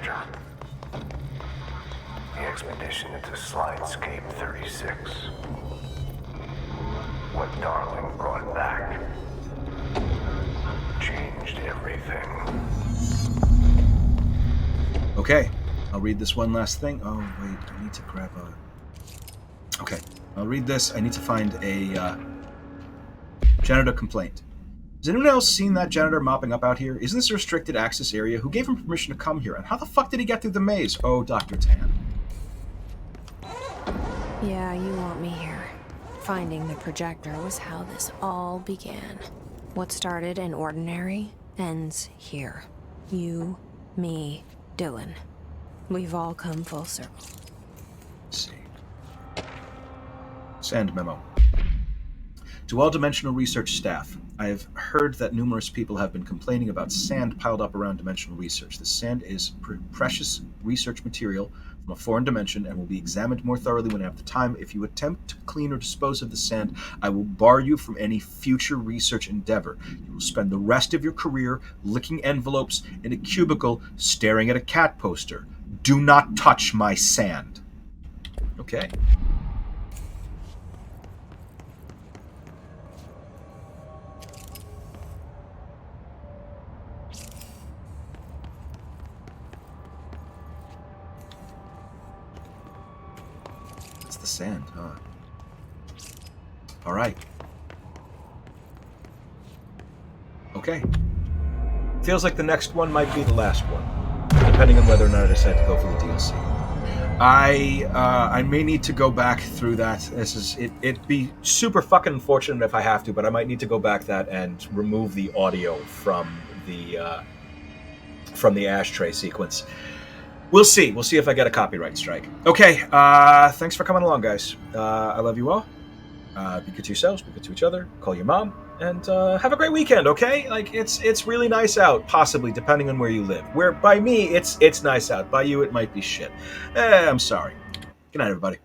Speaker 9: Major. The expedition into Slidescape 36. What Darling brought back changed everything.
Speaker 1: Okay, I'll read this one last thing. Oh, wait, I need to grab a... Okay, I'll read this. I need to find a janitor complaint. Has anyone else seen that janitor mopping up out here? Isn't this a restricted access area? Who gave him permission to come here? And how the fuck did he get through the maze? Oh, Dr. Tan.
Speaker 2: Yeah, you want me here. Finding the projector was how this all began. What started in ordinary ends here. You, me, Dylan. We've all come full circle.
Speaker 1: Let's see. Sand memo. To all Dimensional Research staff, I have heard that numerous people have been complaining about sand piled up around Dimensional Research. The sand is precious research material from a foreign dimension and will be examined more thoroughly when I have the time. If you attempt to clean or dispose of the sand, I will bar you from any future research endeavor. You will spend the rest of your career licking envelopes in a cubicle staring at a cat poster. Do not touch my sand. Okay. The sand, huh? All right. Okay. Feels like the next one might be the last one, depending on whether or not I decide to go for the DLC. I may need to go back through that. It'd be super fucking unfortunate if I have to, but I might need to go back that and remove the audio from the ashtray sequence. We'll see. We'll see if I get a copyright strike. Okay, thanks for coming along, guys. I love you all. Be good to yourselves, be good to each other, call your mom, and have a great weekend, okay? Like, it's really nice out, possibly, depending on where you live. Where, by me, it's nice out. By you, it might be shit. I'm sorry. Good night, everybody.